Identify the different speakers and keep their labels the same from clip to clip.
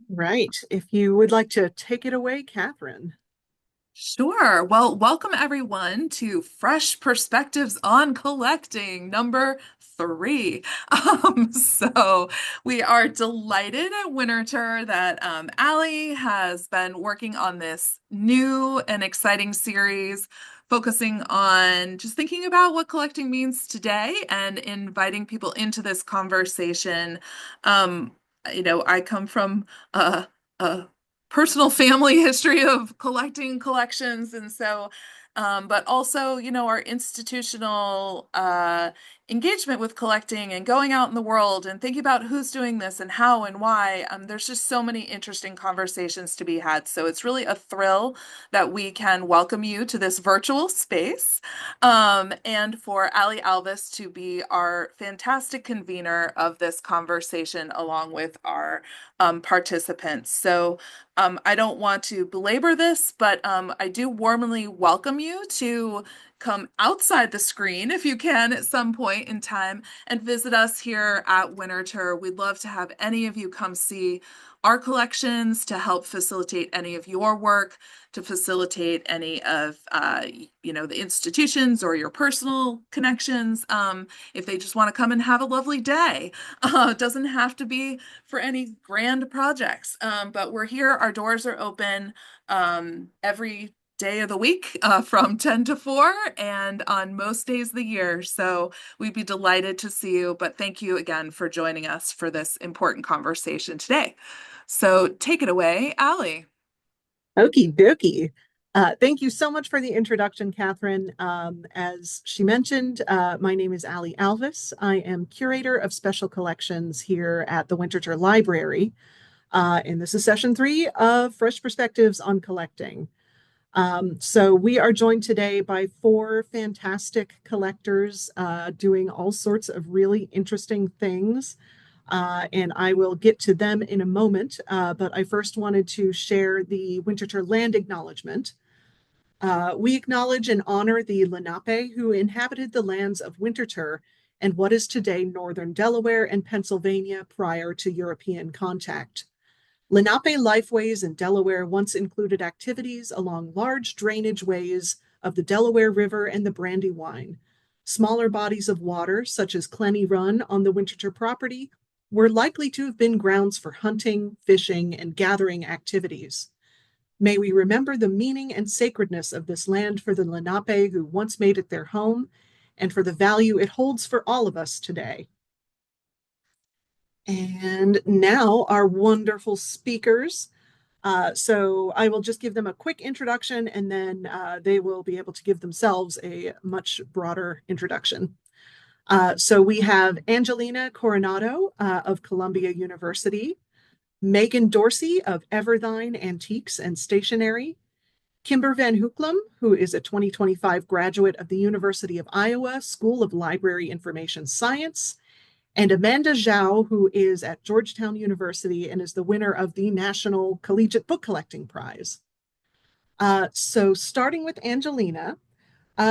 Speaker 1: Right. If you would like to take it away, Catherine.
Speaker 2: Sure. Well, welcome everyone to Fresh Perspectives on Collecting, number 3. So we are delighted at Winterthur that Allie has been working on this new and exciting series, focusing on just thinking about what collecting means today and inviting people into this conversation. Um, I come from a personal family history of collecting collections. And so, but also, our institutional engagement with collecting and going out in the world and thinking about who's doing this and how and why. There's just so many interesting conversations to be had. So it's really a thrill that we can welcome you to this virtual space, and for Ali Alvis to be our fantastic convener of this conversation along with our participants. So I don't want to belabor this, but I do warmly welcome you to come outside the screen if you can at some point in time and visit us here at Winterthur. We'd love to have any of you come see our collections to help facilitate any of your work, to facilitate any of the institutions or your personal connections. If they just want to come and have a lovely day, it doesn't have to be for any grand projects. But we're here, our doors are open every day of the week from 10 to 4 and on most days of the year. So we'd be delighted to see you. But thank you again for joining us for this important conversation today. So take it away, Allie.
Speaker 1: Okie dokie. Thank you so much for the introduction, Catherine. As she mentioned, my name is Ali Alvis. I am curator of special collections here at the Winterthur Library. And this is session 3 of Fresh Perspectives on Collecting. So we are joined today by 4 fantastic collectors doing all sorts of really interesting things. And I will get to them in a moment. But I first wanted to share the Winterthur land acknowledgement. We acknowledge and honor the Lenape who inhabited the lands of Winterthur and what is today northern Delaware and Pennsylvania prior to European contact. Lenape lifeways in Delaware once included activities along large drainage ways of the Delaware River and the Brandywine. Smaller bodies of water, such as Clenny Run on the Winterthur property, were likely to have been grounds for hunting, fishing, and gathering activities. May we remember the meaning and sacredness of this land for the Lenape who once made it their home, and for the value it holds for all of us today. And now our wonderful speakers. So I will just give them a quick introduction and then they will be able to give themselves a much broader introduction. So we have Angelina Coronado of Columbia University, Megan Dorsey of Everthine Antiques and Stationery, Kimber Van Heukelom, who is a 2025 graduate of the University of Iowa School of Library Information Science, and Amanda Zhao, who is at Georgetown University and is the winner of the National Collegiate Book Collecting Prize. So starting with Angelina,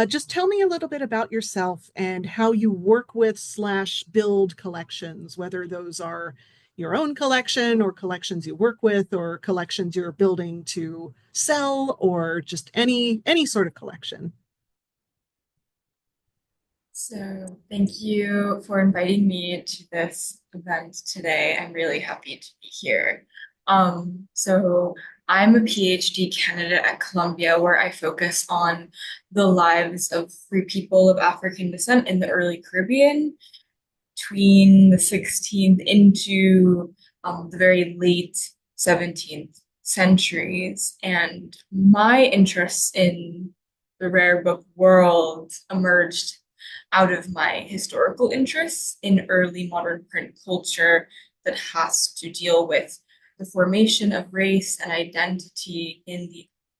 Speaker 1: just tell me a little bit about yourself and how you work with slash build collections, whether those are your own collection or collections you work with or collections you're building to sell or just any sort of collection.
Speaker 3: So, thank you for inviting me to this event today. I'm really happy to be here. So I'm a PhD candidate at Columbia where I focus on the lives of free people of African descent in the early Caribbean between the 16th into the very late 17th centuries. And my interests in the rare book world emerged out of my historical interests in early modern print culture that has to deal with the formation of race and identity in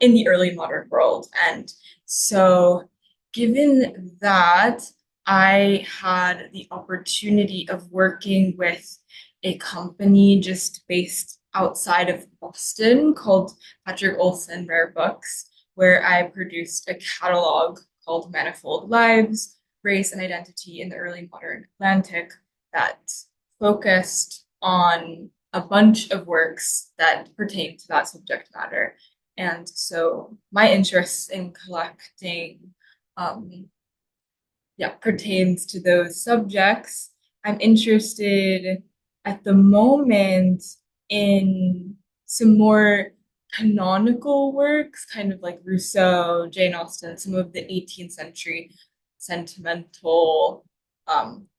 Speaker 3: the early modern world. And so given that, I had the opportunity of working with a company just based outside of Boston called Patrick Olson Rare Books, where I produced a catalog called Manifold Lives, Race and Identity in the Early Modern Atlantic that focused on a bunch of works that pertain to that subject matter. And so my interest in collecting pertains to those subjects. I'm interested at the moment in some more canonical works, kind of like Rousseau, Jane Austen, some of the 18th century sentimental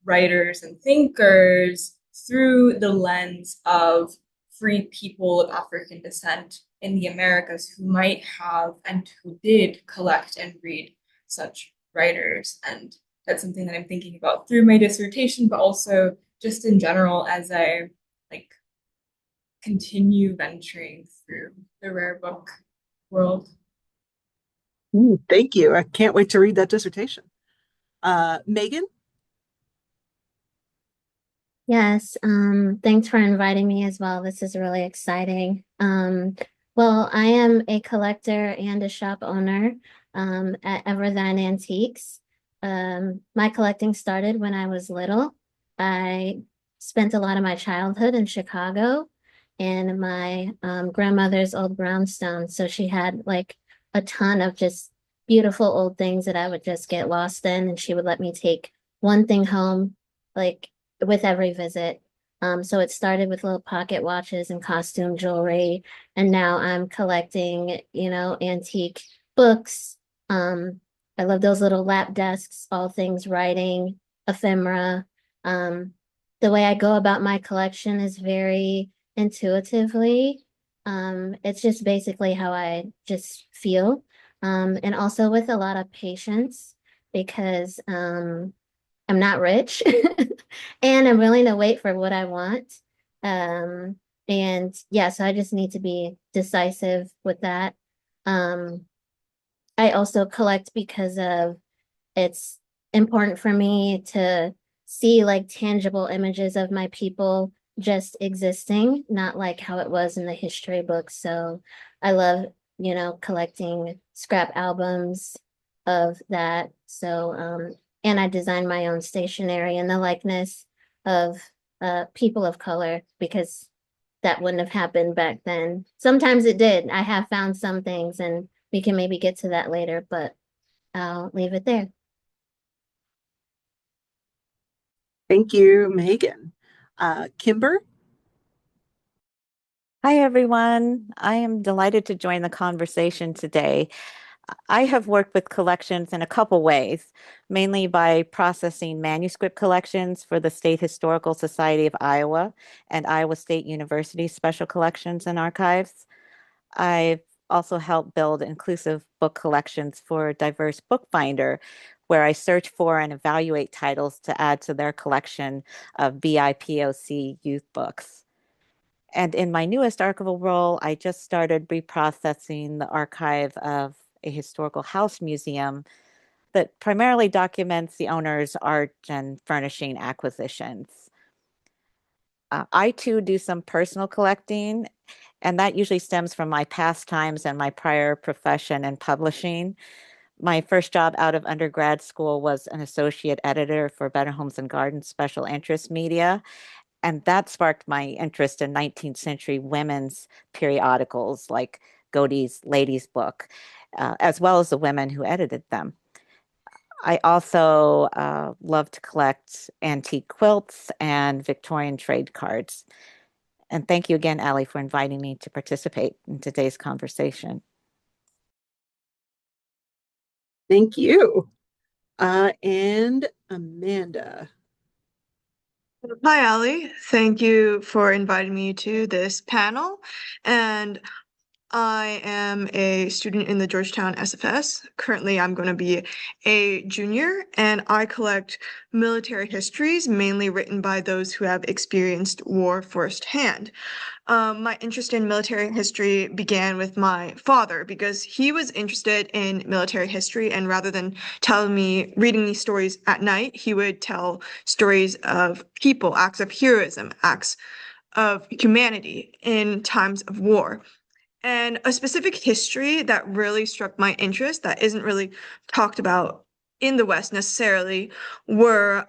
Speaker 3: writers and thinkers through the lens of free people of African descent in the Americas who might have and who did collect and read such writers. And that's something that I'm thinking about through my dissertation, but also just in general as I like continue venturing through the rare book world.
Speaker 1: Thank you. I can't wait to read that dissertation. Megan?
Speaker 4: Yes, thanks for inviting me as well. This is really exciting. Well, I am a collector and a shop owner at Everthine Antiques. My collecting started when I was little. I spent a lot of my childhood in Chicago and my grandmother's old brownstone. So she had like a ton of just beautiful old things that I would just get lost in, and she would let me take one thing home, like with every visit. So it started with little pocket watches and costume jewelry, and now I'm collecting, antique books. I love those little lap desks, all things writing, ephemera. The way I go about my collection is very intuitively. It's just basically how I just feel. And also with a lot of patience because I'm not rich and I'm willing to wait for what I want. And yeah, so I just need to be decisive with that. I also collect because of it's important for me to see like tangible images of my people just existing, not like how it was in the history books. So I love, collecting scrap albums of that. So, and I designed my own stationery in the likeness of people of color because that wouldn't have happened back then. Sometimes it did. I have found some things and we can maybe get to that later, but I'll leave it there.
Speaker 1: Thank you, Megan. Kimber?
Speaker 5: Hi, everyone. I am delighted to join the conversation today. I have worked with collections in a couple ways, mainly by processing manuscript collections for the State Historical Society of Iowa and Iowa State University Special Collections and Archives. I've also helped build inclusive book collections for Diverse Bookfinder, where I search for and evaluate titles to add to their collection of BIPOC youth books. And in my newest archival role, I just started reprocessing the archive of a historical house museum that primarily documents the owner's art and furnishing acquisitions. I too do some personal collecting, and that usually stems from my pastimes and my prior profession in publishing. My first job out of undergrad school was an associate editor for Better Homes and Gardens Special Interest Media. And that sparked my interest in 19th century women's periodicals like Godey's Ladies' Book, as well as the women who edited them. I also love to collect antique quilts and Victorian trade cards. And thank you again, Allie, for inviting me to participate in today's conversation.
Speaker 1: Thank you. And Amanda.
Speaker 6: Hi, Ali. Thank you for inviting me to this panel. And I am a student in the Georgetown SFS. Currently, I'm going to be a junior, and I collect military histories, mainly written by those who have experienced war firsthand. My interest in military history began with my father because he was interested in military history, and rather than telling me, reading these stories at night, he would tell stories of people, acts of heroism, acts of humanity in times of war. And a specific history that really struck my interest that isn't really talked about in the West necessarily were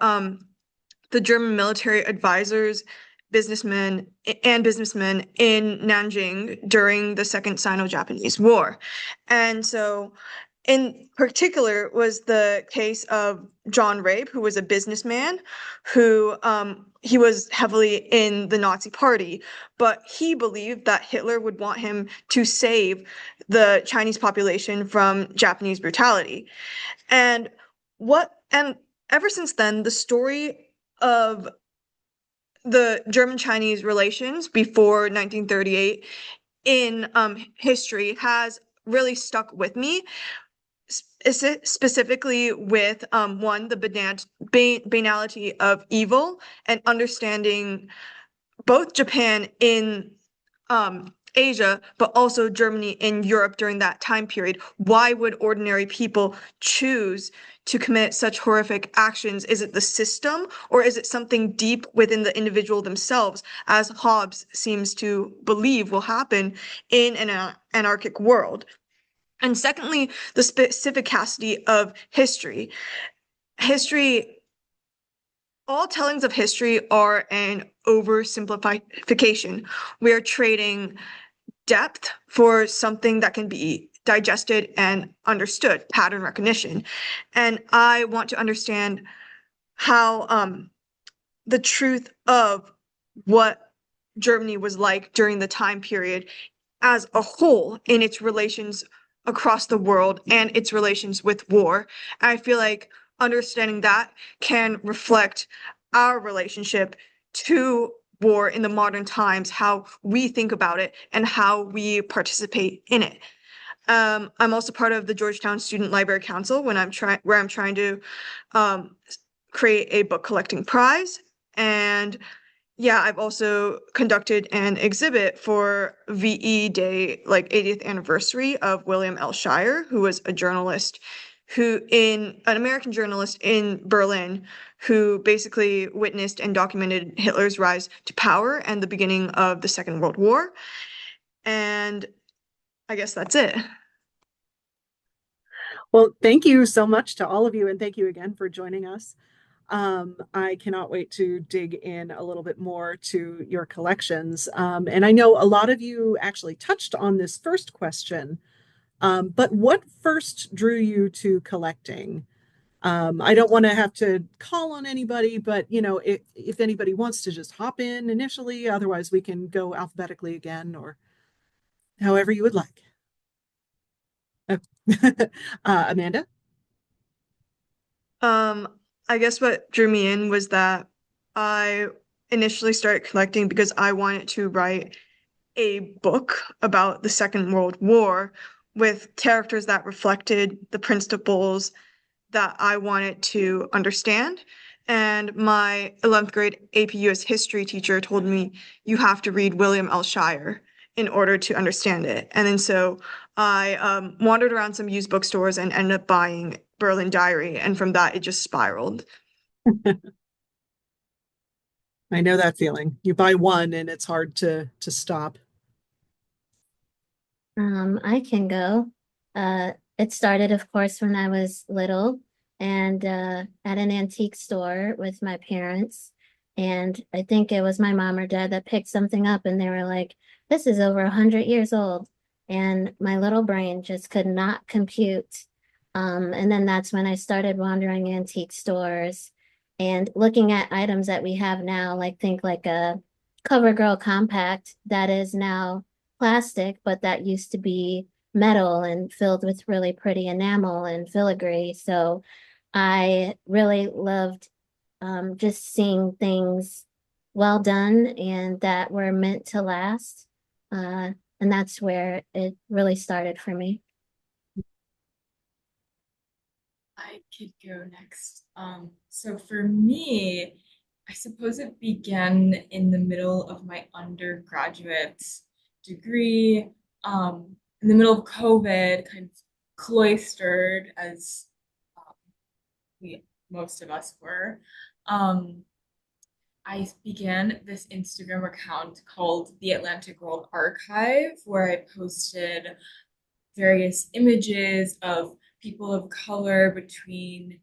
Speaker 6: the German military advisors businessmen businessmen in Nanjing during the Second Sino-Japanese War. And so in particular was the case of John Rabe, who was a businessman who he was heavily in the Nazi Party, but he believed that Hitler would want him to save the Chinese population from Japanese brutality. And ever since then, the story of the German-Chinese relations before 1938 in history has really stuck with me, specifically with one, the banality of evil and understanding both Japan in Asia, but also Germany in Europe during that time period. Why would ordinary people choose to commit such horrific actions? Is it the system, or is it something deep within the individual themselves, as Hobbes seems to believe will happen in an anarchic world? And secondly, the specificity of history. All tellings of history are an oversimplification. We are trading depth for something that can be digested and understood, pattern recognition. And I want to understand how the truth of what Germany was like during the time period as a whole in its relations across the world and its relations with war. I feel like understanding that can reflect our relationship to war in the modern times, how we think about it and how we participate in it. I'm also part of the Georgetown Student Library Council where I'm trying to create a book collecting prize. And yeah, I've also conducted an exhibit for VE Day, like 80th anniversary of William L. Shirer, who was a journalist an American journalist in Berlin, who basically witnessed and documented Hitler's rise to power and the beginning of the Second World War. And I guess that's it.
Speaker 1: Well, thank you so much to all of you, and thank you again for joining us. I cannot wait to dig in a little bit more to your collections. And I know a lot of you actually touched on this first question, but what first drew you to collecting? I don't want to have to call on anybody, but if anybody wants to just hop in initially, otherwise we can go alphabetically again or however you would like. Amanda?
Speaker 6: I guess what drew me in was that I initially started collecting because I wanted to write a book about the Second World War with characters that reflected the principles that I wanted to understand. And my 11th grade AP US history teacher told me, you have to read William L. Shirer in order to understand it. And then so I wandered around some used bookstores and ended up buying Berlin Diary. And from that, it just spiraled.
Speaker 1: I know that feeling. You buy one and it's hard to stop.
Speaker 4: I can go. It started, of course, when I was little and at an antique store with my parents. And I think it was my mom or dad that picked something up and they were like, this is over 100 years old. And my little brain just could not compute. And then that's when I started wandering antique stores and looking at items that we have now, think like a CoverGirl compact that is now plastic, but that used to be metal and filled with really pretty enamel and filigree. So I really loved just seeing things well done and that were meant to last. And that's where it really started for me.
Speaker 3: I could go next. So for me, I suppose it began in the middle of my undergraduate degree, in the middle of COVID, kind of cloistered as most of us were. I began this Instagram account called The Atlantic World Archive, where I posted various images of people of color between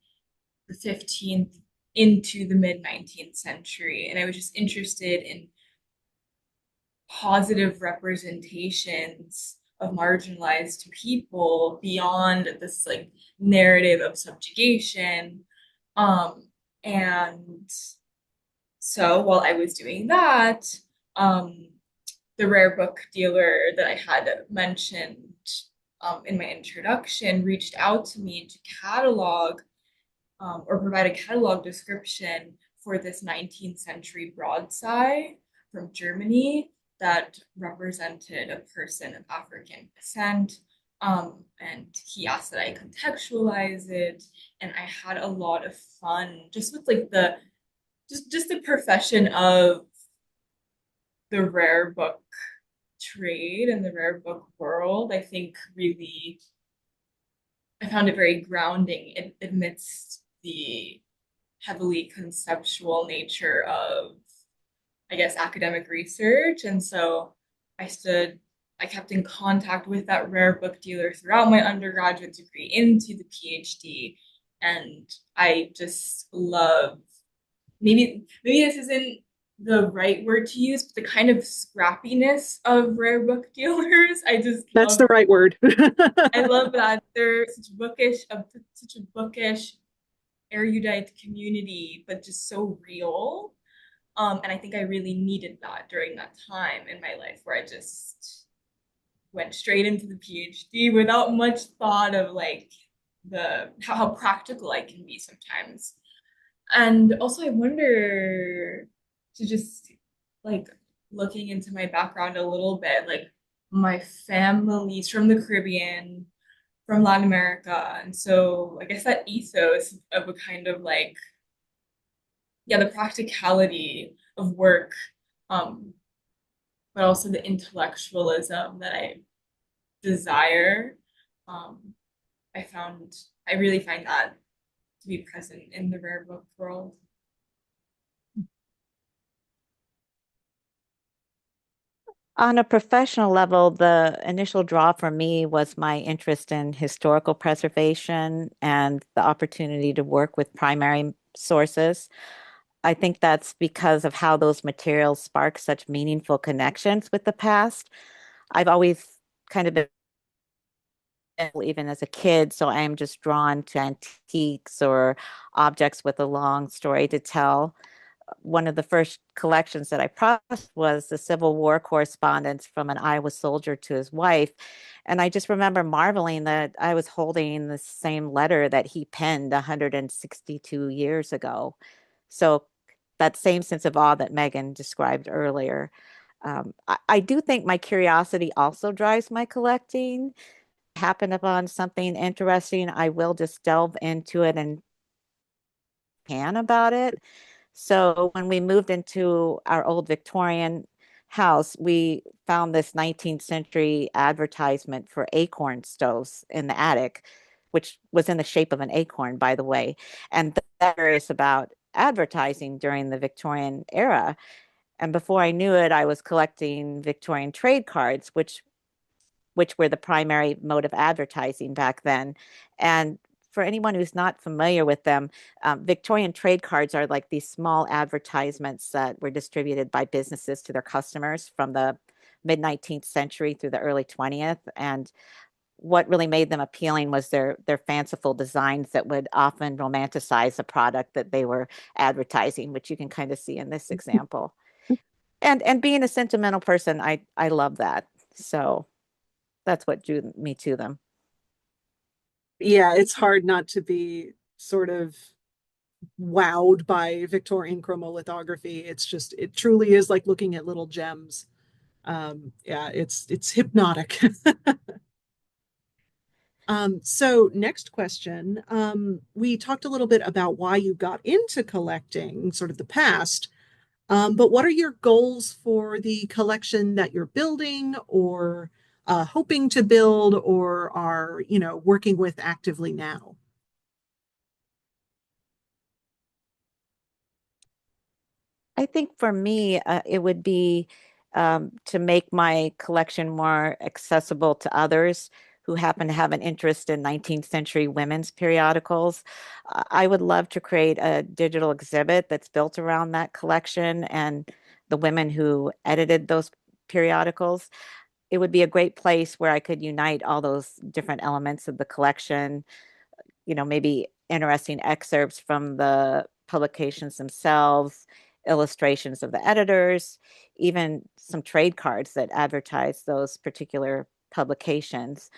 Speaker 3: the 15th into the mid 19th century. And I was just interested in positive representations of marginalized people beyond this like narrative of subjugation. And so while I was doing that, um, the rare book dealer that I had mentioned in my introduction reached out to me to catalog or provide a catalog description for this 19th century broadside from Germany that represented a person of African descent. And he asked that I contextualize it, and I had a lot of fun just with like the just the profession of the rare book trade and the rare book world. I think really I found it very grounding amidst the heavily conceptual nature of, I guess, academic research. And so I stood, I kept in contact with that rare book dealer throughout my undergraduate degree into the PhD. And I just love, maybe this isn't the right word to use, but the kind of scrappiness of rare book dealers. I just
Speaker 1: That's
Speaker 3: love,
Speaker 1: the right word.
Speaker 3: I love that they're such a bookish, erudite community, but just so real. And I think I really needed that during that time in my life where I just went straight into the PhD without much thought of like the how practical I can be sometimes. And also I wonder to just like looking into my background a little bit, like my family's from the Caribbean, from Latin America. And so I guess that ethos of a kind of like, yeah, the practicality of work, um, but also the intellectualism that I desire. Um, I really find that to be present in the rare book world.
Speaker 5: On a professional level, the initial draw for me was my interest in historical preservation and the opportunity to work with primary sources. I think that's because of how those materials spark such meaningful connections with the past. I've always kind of been, even as a kid, so I am just drawn to antiques or objects with a long story to tell. One of the first collections that I processed was the Civil War correspondence from an Iowa soldier to his wife. And I just remember marveling that I was holding the same letter that he penned 162 years ago. So that same sense of awe that Megan described earlier. I do think my curiosity also drives my collecting. Happen upon something interesting, I will just delve into it and can about it. So when we moved into our old Victorian house, we found this 19th century advertisement for acorn stoves in the attic, which was in the shape of an acorn, by the way. And that is about advertising during the Victorian era. And before I knew it, I was collecting Victorian trade cards, which were the primary mode of advertising back then. And for anyone who's not familiar with them, Victorian trade cards are like these small advertisements that were distributed by businesses to their customers from the mid 19th century through the early 20th. And what really made them appealing was their fanciful designs that would often romanticize the product that they were advertising, which you can kind of see in this example. And being a sentimental person, I love that. So that's what drew me to them.
Speaker 1: Yeah, it's hard not to be sort of wowed by Victorian chromolithography. It's just, it truly is like looking at little gems. Yeah, it's hypnotic. So next question. We talked a little bit about why you got into collecting, sort of the past. But what are your goals for the collection that you're building or hoping to build or are, working with actively now?
Speaker 5: I think for me, it would be to make my collection more accessible to others who happen to have an interest in 19th century women's periodicals. I would love to create a digital exhibit that's built around that collection and the women who edited those periodicals. It would be a great place where I could unite all those different elements of the collection, maybe interesting excerpts from the publications themselves, illustrations of the editors, even some trade cards that advertise those particular publications.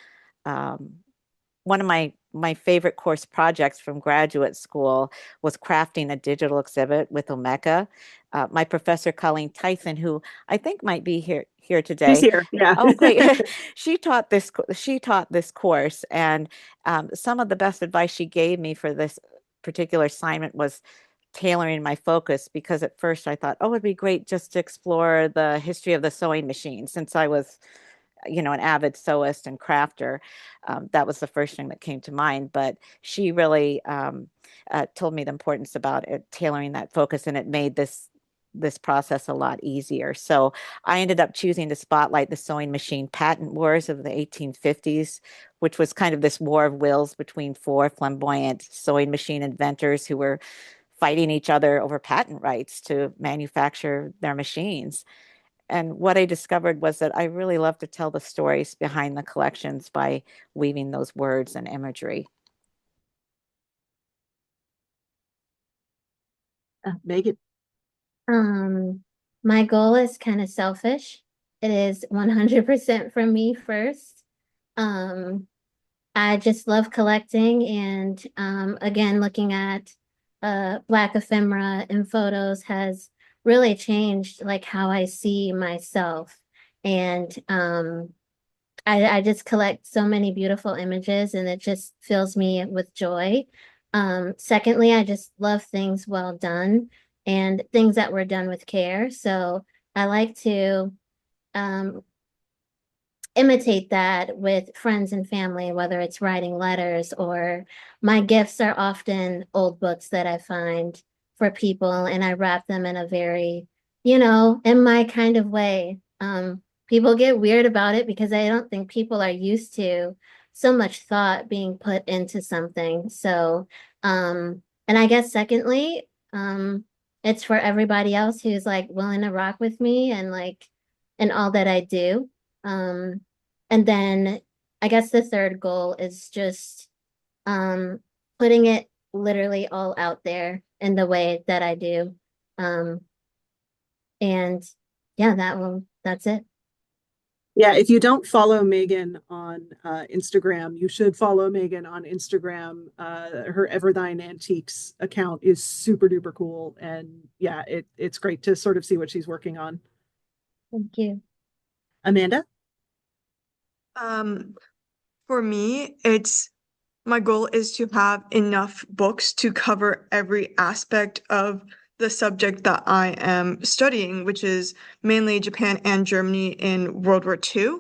Speaker 5: Um, One of my favorite course projects from graduate school was crafting a digital exhibit with Omeka. My professor Colleen Tyson, who I think might be here
Speaker 1: She's
Speaker 5: today.
Speaker 1: here. Yeah.
Speaker 5: Oh, great! She taught this course, and some of the best advice she gave me for this particular assignment was tailoring my focus, because at first I thought, oh, it'd be great just to explore the history of the sewing machine, since I was an avid sewist and crafter. That was the first thing that came to mind. But she really told me the importance about it, tailoring that focus, and it made this process a lot easier. So I ended up choosing to spotlight the sewing machine patent wars of the 1850s, which was kind of this war of wills between four flamboyant sewing machine inventors who were fighting each other over patent rights to manufacture their machines. And what I discovered was that I really love to tell the stories behind the collections by weaving those words and imagery.
Speaker 1: Megan.
Speaker 4: My goal is kind of selfish. It is 100% from me first. I just love collecting, and again, looking at Black ephemera in photos has really changed like how I see myself. And I just collect so many beautiful images, and it just fills me with joy. Secondly, I just love things well done and things that were done with care. So I like to um, imitate that with friends and family, whether it's writing letters, or my gifts are often old books that I find for people, and I wrap them in a very, in my kind of way. People get weird about it because I don't think people are used to so much thought being put into something. So, and I guess secondly, it's for everybody else who's like willing to rock with me and like in all that I do. And then I guess the third goal is just um putting it literally all out there in the way that I do. Um and yeah, that's it.
Speaker 1: Yeah, if you don't follow Megan on Instagram, you should follow Megan on Instagram. Her Everthine Antiques account is super duper cool. And yeah, it's great to sort of see what she's working on.
Speaker 4: Thank you.
Speaker 1: Amanda?
Speaker 6: For me, my goal is to have enough books to cover every aspect of the subject that I am studying, which is mainly Japan and Germany in World War II.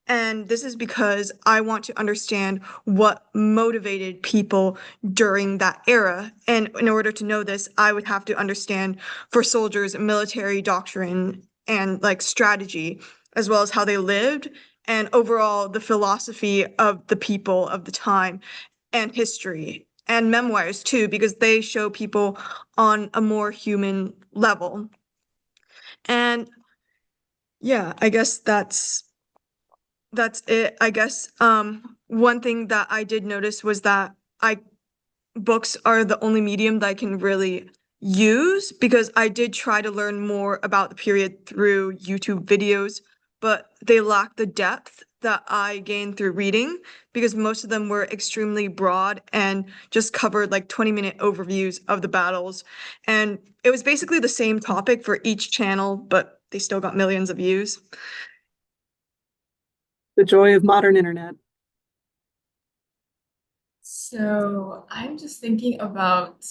Speaker 6: And this is because I want to understand what motivated people during that era. And in order to know this, I would have to understand for soldiers military doctrine and like strategy, as well as how they lived and overall the philosophy of the people of the time and history and memoirs too, because they show people on a more human level. And yeah, I guess that's it. I guess one thing that I did notice was that I books are the only medium that I can really use, because I did try to learn more about the period through YouTube videos, but they lack the depth that I gained through reading, because most of them were extremely broad and just covered like 20-minute overviews of the battles. And it was basically the same topic for each channel, but they still got millions of views.
Speaker 1: The joy of modern internet.
Speaker 3: So I'm just thinking about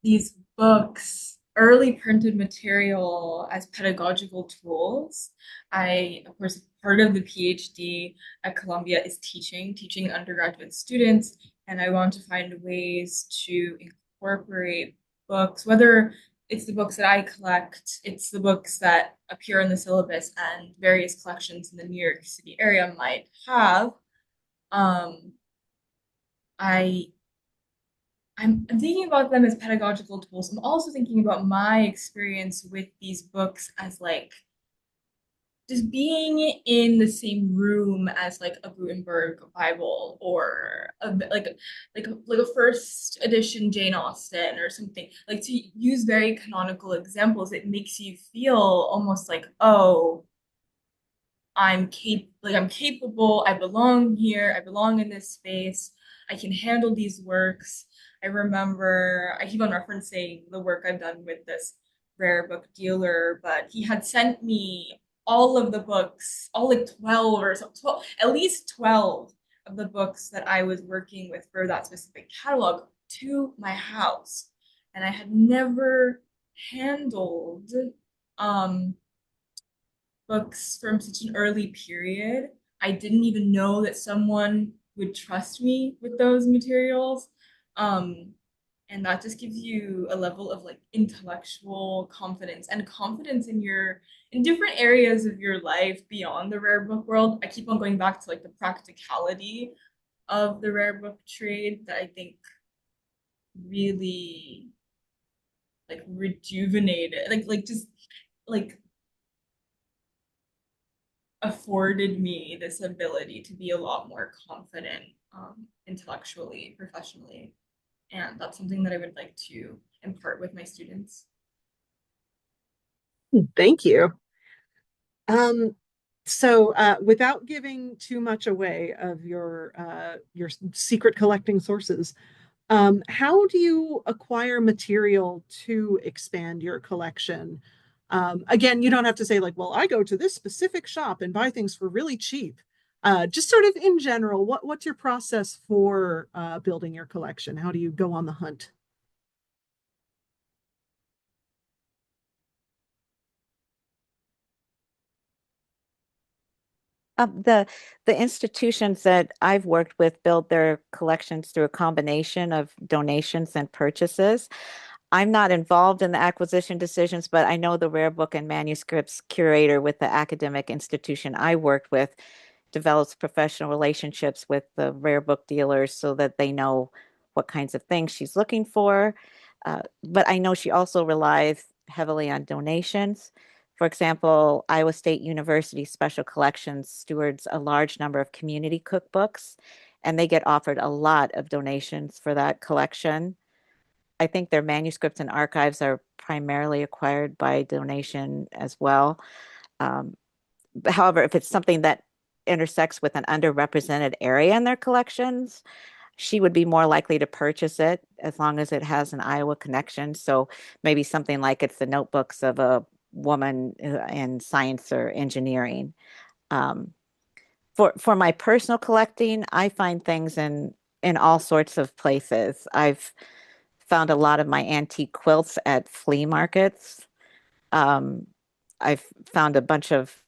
Speaker 3: these books, early printed material as pedagogical tools. Of course, part of the PhD at Columbia is teaching undergraduate students, and I want to find ways to incorporate books, whether it's the books that I collect, it's the books that appear in the syllabus and various collections in the New York City area might have. Um, I I'm thinking about them as pedagogical tools. I'm also thinking about my experience with these books as like just being in the same room as like a Gutenberg Bible or like a first edition Jane Austen or something, like to use very canonical examples, it makes you feel almost like, oh, I'm capable, I belong here, I belong in this space, I can handle these works. I remember I keep on referencing the work I've done with this rare book dealer, but he had sent me all of the books, all like 12 or so, 12, at least 12 of the books that I was working with for that specific catalog to my house. And I had never handled um books from such an early period. I didn't even know that someone would trust me with those materials. Um, and that just gives you a level of like intellectual confidence and confidence in your in different areas of your life beyond the rare book world. I keep on going back to like the practicality of the rare book trade that I think really like rejuvenated, like just like afforded me this ability to be a lot more confident intellectually, professionally. And that's something that I would like to impart with my students.
Speaker 1: Thank you. So without giving too much away of your secret collecting sources, how do you acquire material to expand your collection? Again, you don't have to say like, well, I go to this specific shop and buy things for really cheap. Just sort of in general, what's your process for building your collection? How do you go on the hunt?
Speaker 5: The institutions that I've worked with build their collections through a combination of donations and purchases. I'm not involved in the acquisition decisions, but I know the rare book and manuscripts curator with the academic institution I worked with develops professional relationships with the rare book dealers so that they know what kinds of things she's looking for. But I know she also relies heavily on donations. For example, Iowa State University Special Collections stewards a large number of community cookbooks, and they get offered a lot of donations for that collection. I think their manuscripts and archives are primarily acquired by donation as well. Um, However, if it's something that intersects with an underrepresented area in their collections, she would be more likely to purchase it as long as it has an Iowa connection. So maybe something like it's the notebooks of a woman in science or engineering. Um, for my personal collecting, I find things in all sorts of places. I've found a lot of my antique quilts at flea markets. Um, I've found a bunch of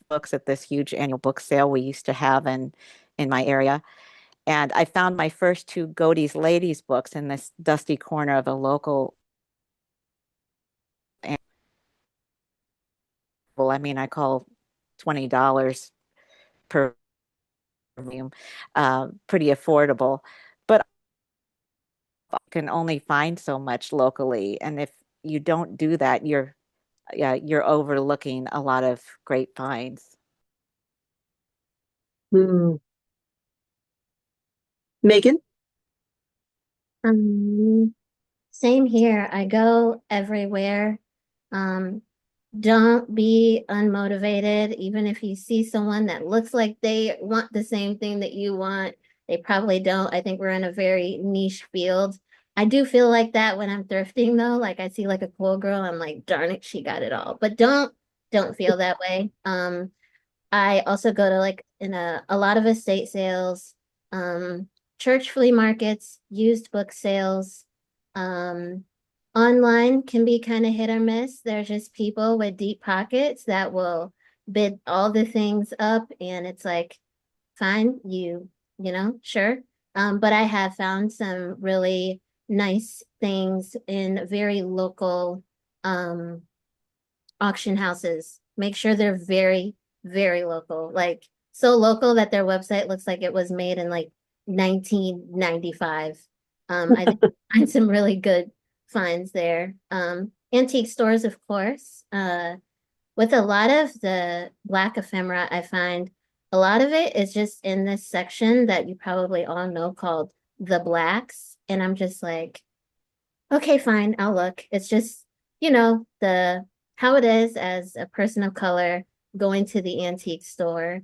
Speaker 5: books at this huge annual book sale we used to have in my area. And I found my first two Godey's Ladies books in this dusty corner of a local. Well, I mean, I call $20 per volume pretty affordable, but I can only find so much locally. And if you don't do that, you're overlooking a lot of great finds.
Speaker 1: Hmm. Megan?
Speaker 4: Same here. I go everywhere. Um, don't be unmotivated. Even if you see someone that looks like they want the same thing that you want, they probably don't. I think we're in a very niche field. I do feel like that when I'm thrifting though. Like I see like a cool girl, I'm like, darn it, she got it all. But don't feel that way. I also go to like in a lot of estate sales, um, church flea markets, used book sales. Um, Online can be kind of hit or miss. There's just people with deep pockets that will bid all the things up, and it's like, fine, sure. But I have found some really nice things in very local auction houses. Make sure they're very, very local, like so local that their website looks like it was made in like 1995. I think find some really good finds there. antique stores, of course. With a lot of the Black ephemera, I find a lot of it is just in this section that you probably all know called the Blacks. And I'm just like, okay, fine, I'll look. It's just, the how it is as a person of color going to the antique store.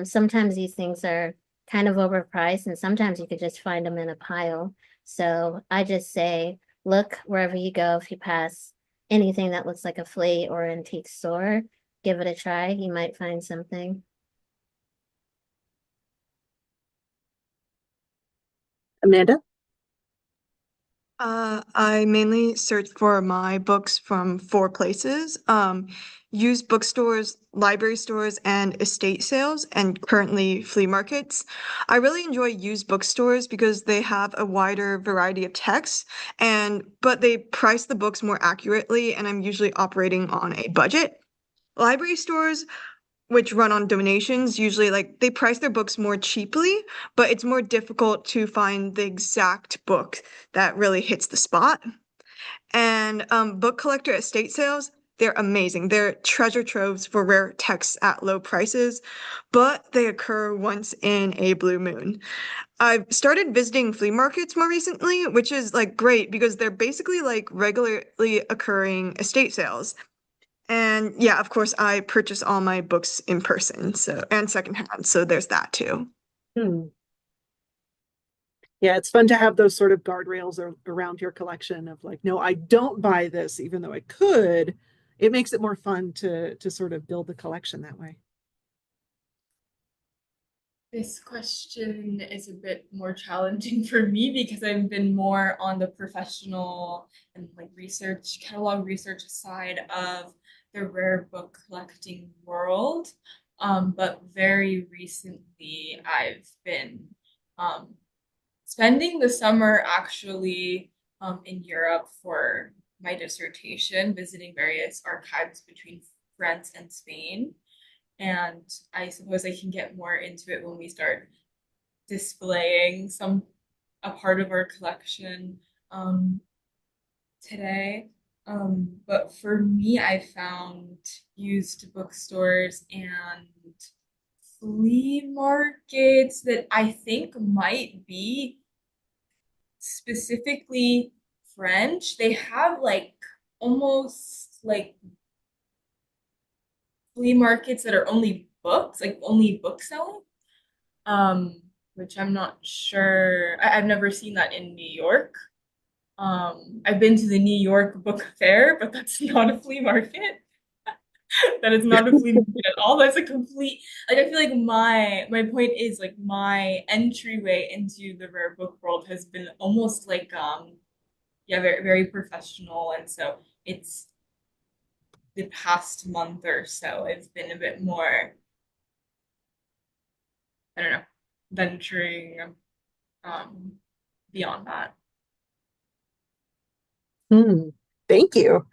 Speaker 4: Sometimes these things are kind of overpriced, and sometimes you could just find them in a pile. So I just say, look wherever you go. If you pass anything that looks like a flea or antique store, give it a try. You might find something.
Speaker 1: Amanda?
Speaker 6: I mainly search for my books from 4 places, used bookstores, library stores, and estate sales, and currently flea markets. I really enjoy used bookstores because they have a wider variety of texts, but they price the books more accurately, and I'm usually operating on a budget. Library stores, which run on donations, usually like they price their books more cheaply, but it's more difficult to find the exact book that really hits the spot. And book collector estate sales, they're amazing. They're treasure troves for rare texts at low prices, but they occur once in a blue moon. I've started visiting flea markets more recently, which is like great because they're basically like regularly occurring estate sales. And yeah, of course, I purchase all my books in person, so and secondhand, so there's that too.
Speaker 1: Hmm. Yeah, it's fun to have those sort of guardrails around your collection of like, no, I don't buy this, even though I could. It makes it more fun to sort of build the collection that way.
Speaker 3: This question is a bit more challenging for me because I've been more on the professional and like catalog research side of the rare book collecting world. But very recently I've been spending the summer actually in Europe for my dissertation, visiting various archives between France and Spain. And I suppose I can get more into it when we start displaying a part of our collection today. But for me, I found used bookstores and flea markets that I think might be specifically French. They have like almost like flea markets that are only books, like only book selling. Which I'm not sure. I've never seen that in New York. I've been to the New York Book Fair, but that's not a flea market. That is not a flea market at all. That's a complete like I feel like my point is like my entryway into the rare book world has been almost like yeah, very very professional, and so it's the past month or so it's been a bit more, I don't know, venturing um beyond that.
Speaker 1: Hmm. Thank you.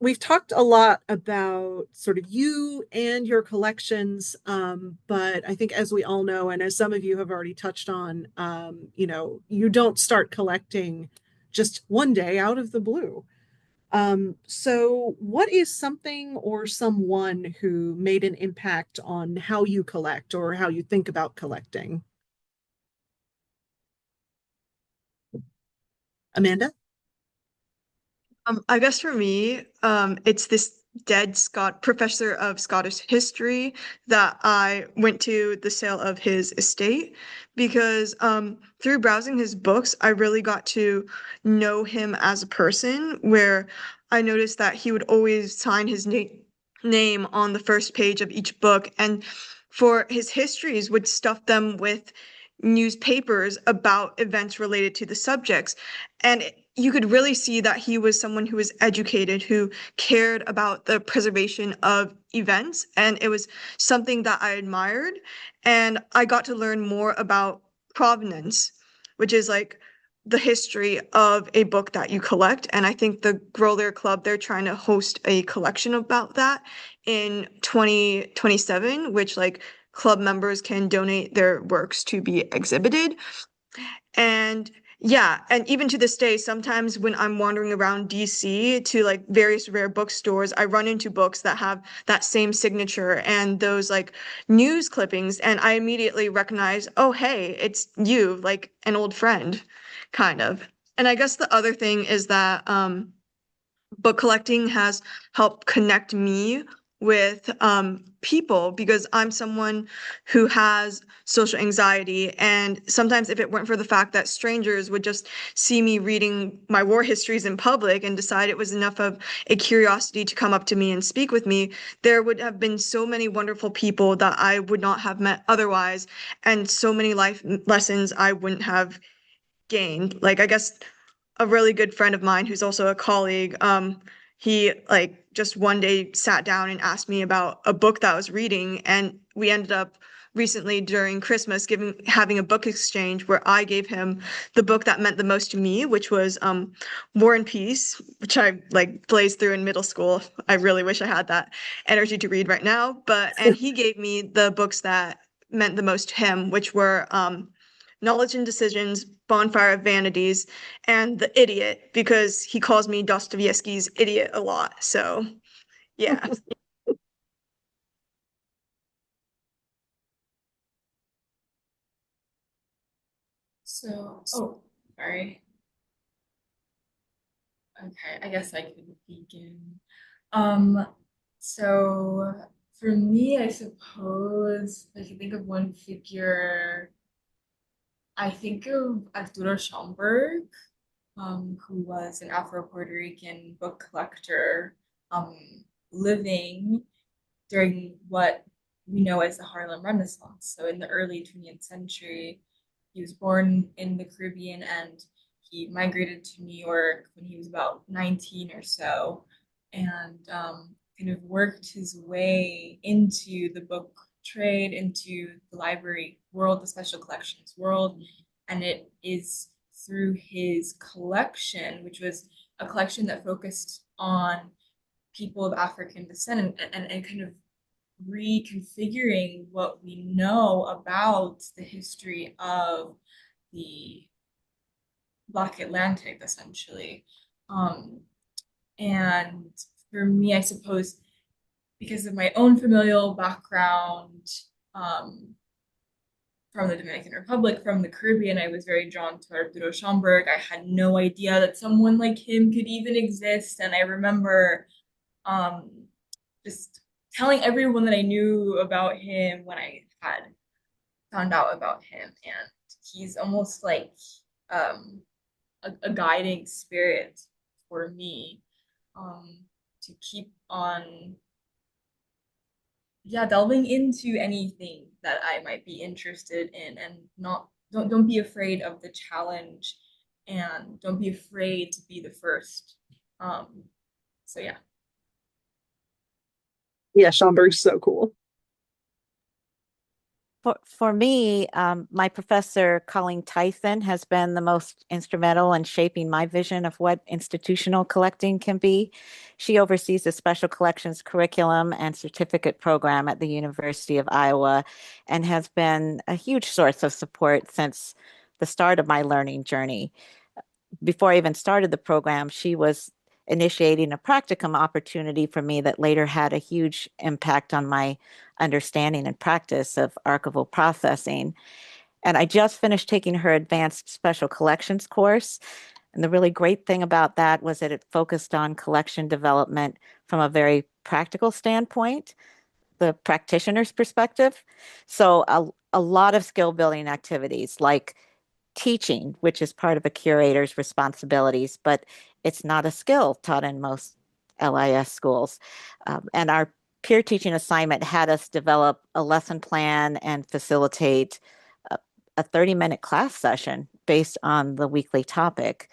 Speaker 1: We've talked a lot about sort of you and your collections, but I think as we all know, and as some of you have already touched on, you don't start collecting just one day out of the blue. So what is something or someone who made an impact on how you collect or how you think about collecting? Amanda?
Speaker 6: I guess for me, it's this dead professor of Scottish history that I went to the sale of his estate because through browsing his books, I really got to know him as a person, where I noticed that he would always sign his name on the first page of each book, and for his histories would stuff them with newspapers about events related to the subjects. And you could really see that he was someone who was educated, who cared about the preservation of events. And it was something that I admired. And I got to learn more about provenance, which is like the history of a book that you collect. And I think the Grow Their Club, they're trying to host a collection about that in 2027, which like club members can donate their works to be exhibited. And Yeah, and even to this day, sometimes when I'm wandering around DC to like various rare bookstores, I run into books that have that same signature and those like news clippings, and I immediately recognize, oh, hey, it's you, like an old friend, kind of. And I guess the other thing is that book collecting has helped connect me with people because I'm someone who has social anxiety. And sometimes, if it weren't for the fact that strangers would just see me reading my war histories in public and decide it was enough of a curiosity to come up to me and speak with me, there would have been so many wonderful people that I would not have met otherwise, and so many life lessons I wouldn't have gained. Like, I guess a really good friend of mine who's also a colleague, he like just one day sat down and asked me about a book that I was reading, and we ended up recently during Christmas having a book exchange where I gave him the book that meant the most to me, which was War and Peace, which I like blazed through in middle school. I really wish I had that energy to read right now, and he gave me the books that meant the most to him, which were Knowledge and Decisions, Bonfire of Vanities, and The Idiot, because he calls me Dostoevsky's idiot a lot. So, yeah.
Speaker 3: So, oh, sorry. Okay, I guess I could begin. Um, so for me, I suppose I can think of one figure. I think of Arturo Schomburg, who was an Afro-Puerto Rican book collector, um, living during what we know as the Harlem Renaissance. So in the early 20th century, he was born in the Caribbean and he migrated to New York when he was about 19 or so, and kind of worked his way into the book trade, into the library world, the special collections world. And it is through his collection, which was a collection that focused on people of African descent, and kind of reconfiguring what we know about the history of the Black Atlantic, essentially. Um, and for me, I suppose, because of my own familial background, um, from the Dominican Republic, from the Caribbean, I was very drawn to Arturo Schomburg. I had no idea that someone like him could even exist. And I remember um, just telling everyone that I knew about him when I had found out about him. And he's almost like um, a guiding spirit for me, um, to keep on, yeah, delving into anything that I might be interested in, and not don't be afraid of the challenge, and don't be afraid to be the first. So yeah.
Speaker 1: Yeah, Schomburg's so cool.
Speaker 5: For me, my professor, Colleen Tyson, has been the most instrumental in shaping my vision of what institutional collecting can be. She oversees the special collections curriculum and certificate program at the University of Iowa and has been a huge source of support since the start of my learning journey. Before I even started the program, she was initiating a practicum opportunity for me that later had a huge impact on my understanding and practice of archival processing. And I just finished taking her advanced special collections course. And the really great thing about that was that it focused on collection development from a very practical standpoint, the practitioner's perspective. So a lot of skill building activities like teaching, which is part of a curator's responsibilities, but it's not a skill taught in most LIS schools. And our peer teaching assignment had us develop a lesson plan and facilitate a 30-minute class session based on the weekly topic.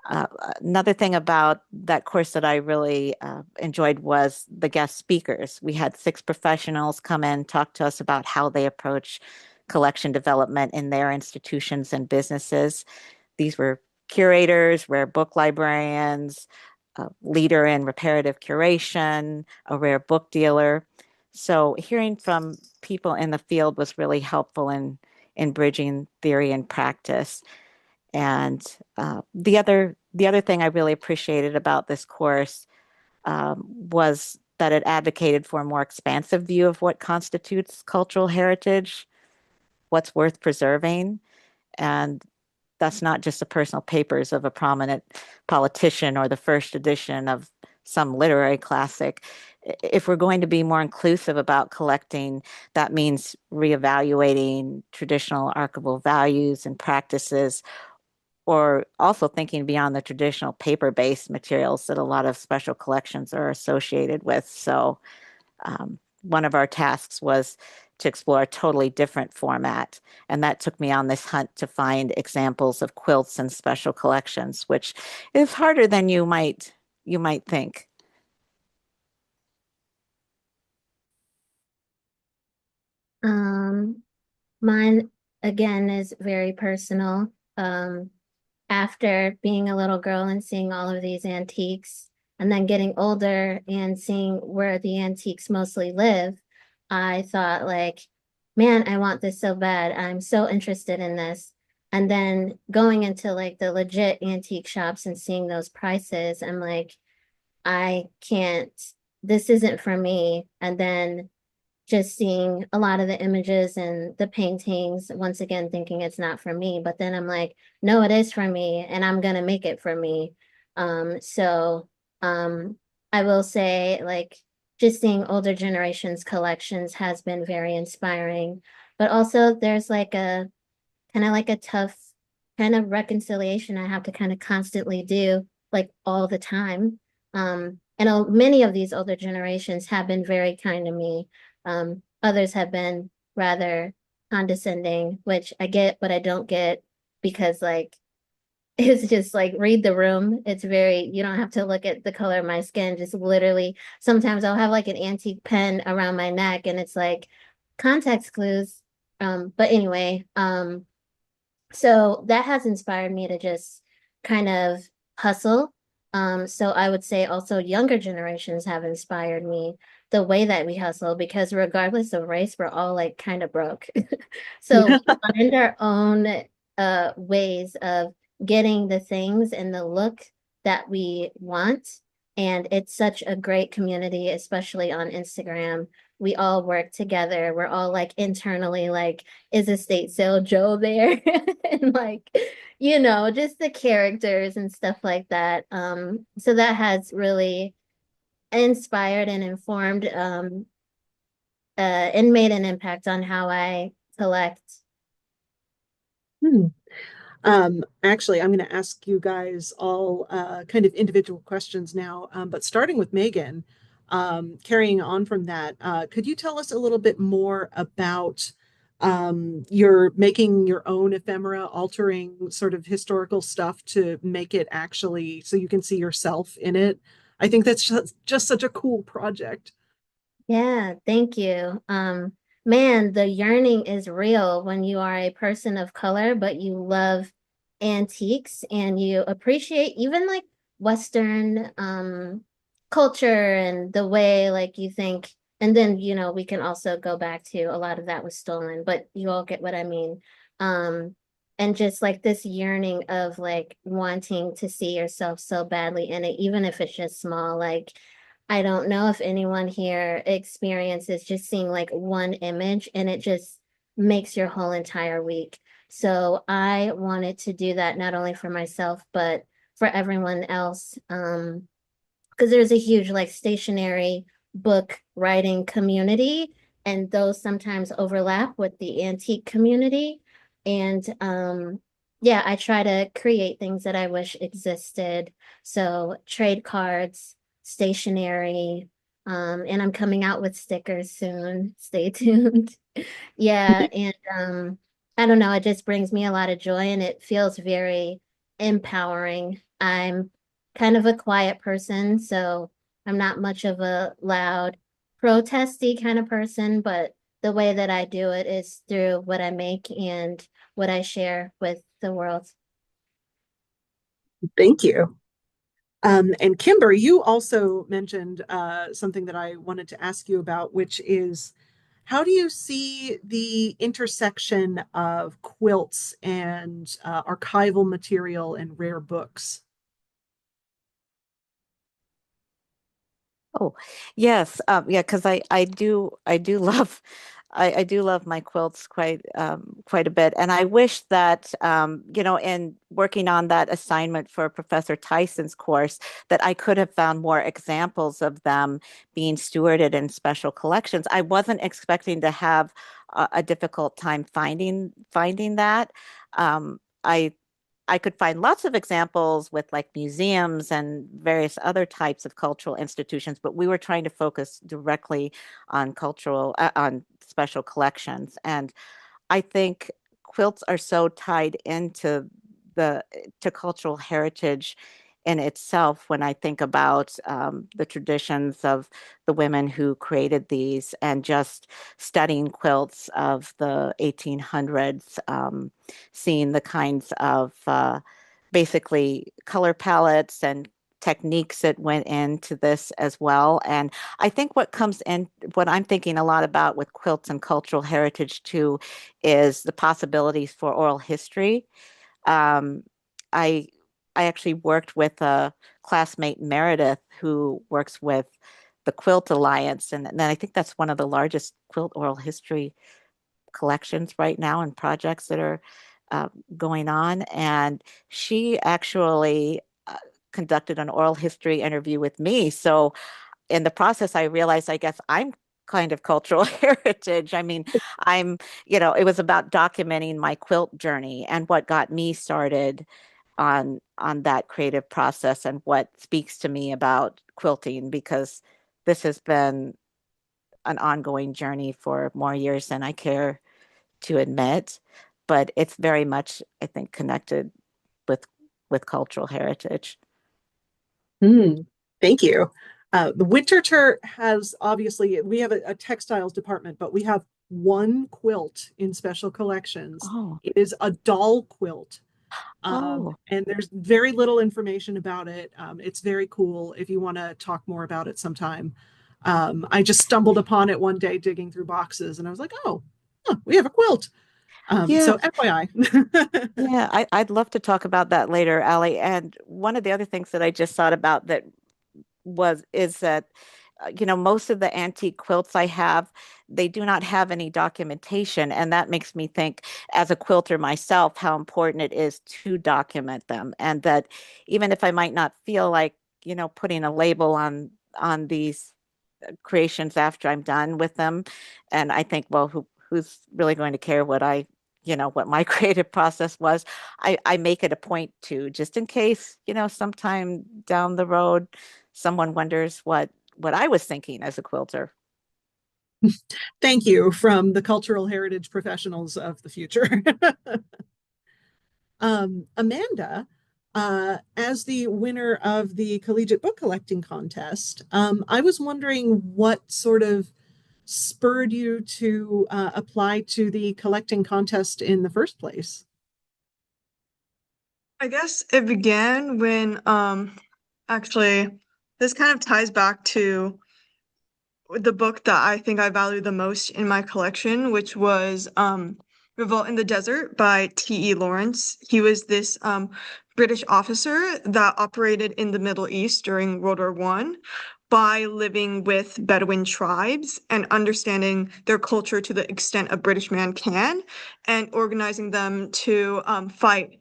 Speaker 5: Uh, Another thing about that course that I really enjoyed was the guest speakers. We had 6 professionals come in, talk to us about how they approach collection development in their institutions and businesses. These were curators, rare book librarians, a leader in reparative curation, a rare book dealer. So hearing from people in the field was really helpful in bridging theory and practice. And the other thing I really appreciated about this course was that it advocated for a more expansive view of what constitutes cultural heritage, what's worth preserving. And that's not just the personal papers of a prominent politician or the first edition of some literary classic. If we're going to be more inclusive about collecting, that means reevaluating traditional archival values and practices, or also thinking beyond the traditional paper-based materials that a lot of special collections are associated with. So one of our tasks was to explore a totally different format. And that took me on this hunt to find examples of quilts and special collections, which is harder than you might think.
Speaker 4: Mine again is very personal. After being a little girl and seeing all of these antiques, and then getting older and seeing where the antiques mostly live, I thought like, man, I want this so bad. I'm so interested in this. And then going into like the legit antique shops and seeing those prices, I'm like, I can't, this isn't for me. And then just seeing a lot of the images and the paintings, once again, thinking it's not for me. But then I'm like, no, it is for me, and I'm gonna make it for me. So I will say, like, just seeing older generations' collections has been very inspiring. But also, there's like a kind of like a tough kind of reconciliation I have to kind of constantly do, like all the time. And many of these older generations have been very kind to me. Others have been rather condescending, which I get, but I don't get because like it's just like read the room. It's very, you don't have to look at the color of my skin. Just literally, sometimes I'll have like an antique pen around my neck and it's like context clues. But anyway, so that has inspired me to just kind of hustle. So I would say also younger generations have inspired me the way that we hustle because regardless of race, we're all like kind of broke. So we find our own ways of getting the things and the look that we want. And it's such a great community, especially on Instagram. We all work together. We're all like internally like, is estate sale Joe there? And like, just the characters and stuff like that. So that has really inspired and informed and made an impact on how I collect.
Speaker 1: Hmm. Actually, I'm going to ask you guys all kind of individual questions now, but starting with Megan, carrying on from that, could you tell us a little bit more about your making your own ephemera, altering sort of historical stuff to make it actually so you can see yourself in it? I think that's just such a cool project.
Speaker 4: Yeah, thank you. Man, the yearning is real when you are a person of color, but you love antiques and you appreciate even like Western culture and the way like you think. And then, we can also go back to a lot of that was stolen, but you all get what I mean. Um, and just like this yearning of like wanting to see yourself so badly in it, even if it's just small, like I don't know if anyone here experiences just seeing like one image and it just makes your whole entire week. So I wanted to do that not only for myself, but for everyone else. Because there's a huge like stationery book writing community, and those sometimes overlap with the antique community. And yeah, I try to create things that I wish existed. So trade cards, stationery, and I'm coming out with stickers soon. Stay tuned. Yeah, and I don't know, it just brings me a lot of joy and it feels very empowering. I'm kind of a quiet person, so I'm not much of a loud, protesty kind of person, but the way that I do it is through what I make and what I share with the world.
Speaker 1: Thank you. And Kimber, you also mentioned something that I wanted to ask you about, which is how do you see the intersection of quilts and archival material and rare books?
Speaker 5: Oh, yes. Yeah, because I do love I do love my quilts quite a bit. And I wish that in working on that assignment for Professor Tyson's course, that I could have found more examples of them being stewarded in special collections. I wasn't expecting to have a difficult time finding that. I could find lots of examples with like museums and various other types of cultural institutions, but we were trying to focus directly on on special collections. And I think quilts are so tied into the to cultural heritage in itself when I think about the traditions of the women who created these and just studying quilts of the 1800s, seeing the kinds of basically color palettes and techniques that went into this as well. And I think what I'm thinking a lot about with quilts and cultural heritage too, is the possibilities for oral history. Um, I I actually worked with a classmate, Meredith, who works with the Quilt Alliance, and then I think that's one of the largest quilt oral history collections right now and projects that are uh, going on. And she actually conducted an oral history interview with me. So in the process, I realized, I guess I'm kind of cultural heritage. I mean, it was about documenting my quilt journey and what got me started on that creative process and what speaks to me about quilting, because this has been an ongoing journey for more years than I care to admit, but it's very much, I think, connected with cultural heritage.
Speaker 1: Hmm. Thank you. The Winterthur has obviously, we have a textiles department, but we have one quilt in special collections.
Speaker 5: Oh,
Speaker 1: It is a doll quilt.
Speaker 5: oh,
Speaker 1: And there's very little information about it. It's very cool if you want to talk more about it sometime. I just stumbled upon it one day digging through boxes and I was like, oh, huh, we have a quilt.
Speaker 5: yeah,
Speaker 1: So FYI.
Speaker 5: yeah. I'd love to talk about that later, Ali. And one of the other things that I just thought about that is that most of the antique quilts I have, they do not have any documentation, and that makes me think, as a quilter myself, how important it is to document them, and that even if I might not feel like putting a label on these creations after I'm done with them, and I think, well, who's really going to care what my creative process was? I make it a point to, just in case, sometime down the road, someone wonders what I was thinking as a quilter.
Speaker 1: Thank you from the cultural heritage professionals of the future. Amanda, as the winner of the collegiate book collecting contest, I was wondering what sort of spurred you to apply to the collecting contest in the first place.
Speaker 6: I guess it began when actually this kind of ties back to the book that I think I value the most in my collection, which was Revolt in the Desert by T.E. Lawrence. He was this British officer that operated in the Middle East during World War One by living with Bedouin tribes and understanding their culture to the extent a British man can, and organizing them to fight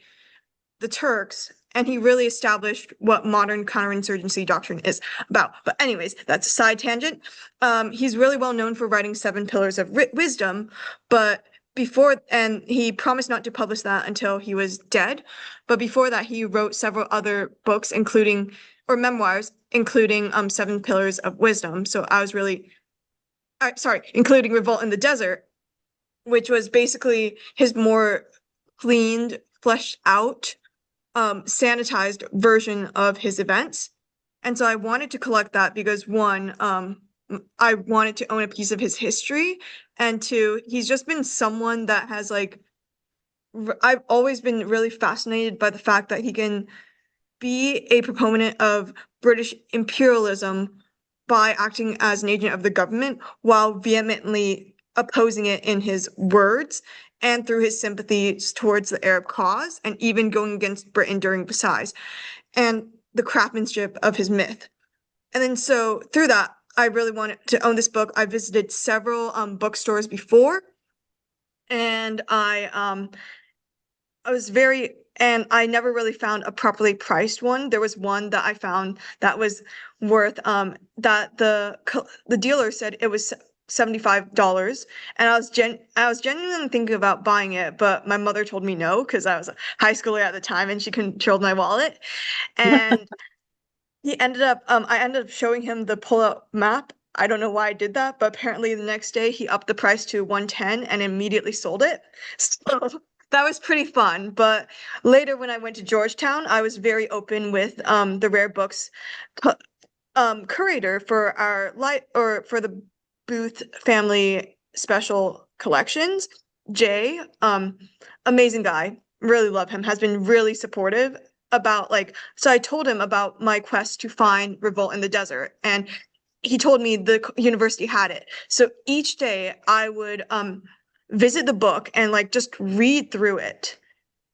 Speaker 6: the Turks, and he really established what modern counterinsurgency doctrine is about. But anyways, that's a side tangent. He's really well known for writing Seven Pillars of Wisdom, but and he promised not to publish that until he was dead. But before that, he wrote several other books, or memoirs, including Seven Pillars of Wisdom. So I was really, sorry, including Revolt in the Desert, which was basically his more cleaned, fleshed out sanitized version of his events. And so I wanted to collect that because one, I wanted to own a piece of his history, and two, he's just been someone that has I've always been really fascinated by the fact that he can be a proponent of British imperialism by acting as an agent of the government while vehemently opposing it in his words and through his sympathies towards the Arab cause, and even going against Britain during Versailles, and the craftsmanship of his myth. And then so through that, I really wanted to own this book. I visited several bookstores before, and I was very, and I never really found a properly priced one. There was one that I found that was worth that the dealer said it was $75, and I was genuinely thinking about buying it, but my mother told me no because I was a high schooler at the time and she controlled my wallet. And I ended up showing him the pull-out map. I don't know why I did that, but apparently the next day he upped the price to 110 and immediately sold it. So that was pretty fun. But later when I went to Georgetown, I was very open with the rare books curator for our for the Booth family special collections. Jay, amazing guy, really love him, has been really supportive about so I told him about my quest to find Revolt in the Desert, and he told me the university had it. So each day I would visit the book and just read through it,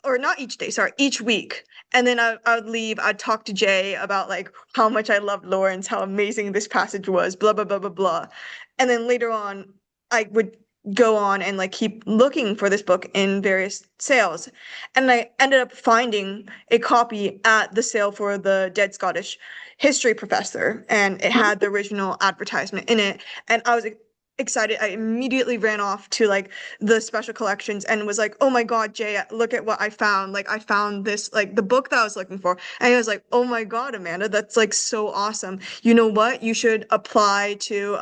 Speaker 6: or not each day, sorry, each week. And then I would leave, I'd talk to Jay about how much I loved Lawrence, how amazing this passage was, blah, blah, blah, blah, blah. And then later on, I would go on and keep looking for this book in various sales. And I ended up finding a copy at the sale for the dead Scottish history professor, and it had the original advertisement in it. And I was excited. I immediately ran off to the special collections and was like, oh my God, Jay, look at what I found. I found this, the book that I was looking for. And he was like, oh my God, Amanda, that's so awesome. You know what? You should apply to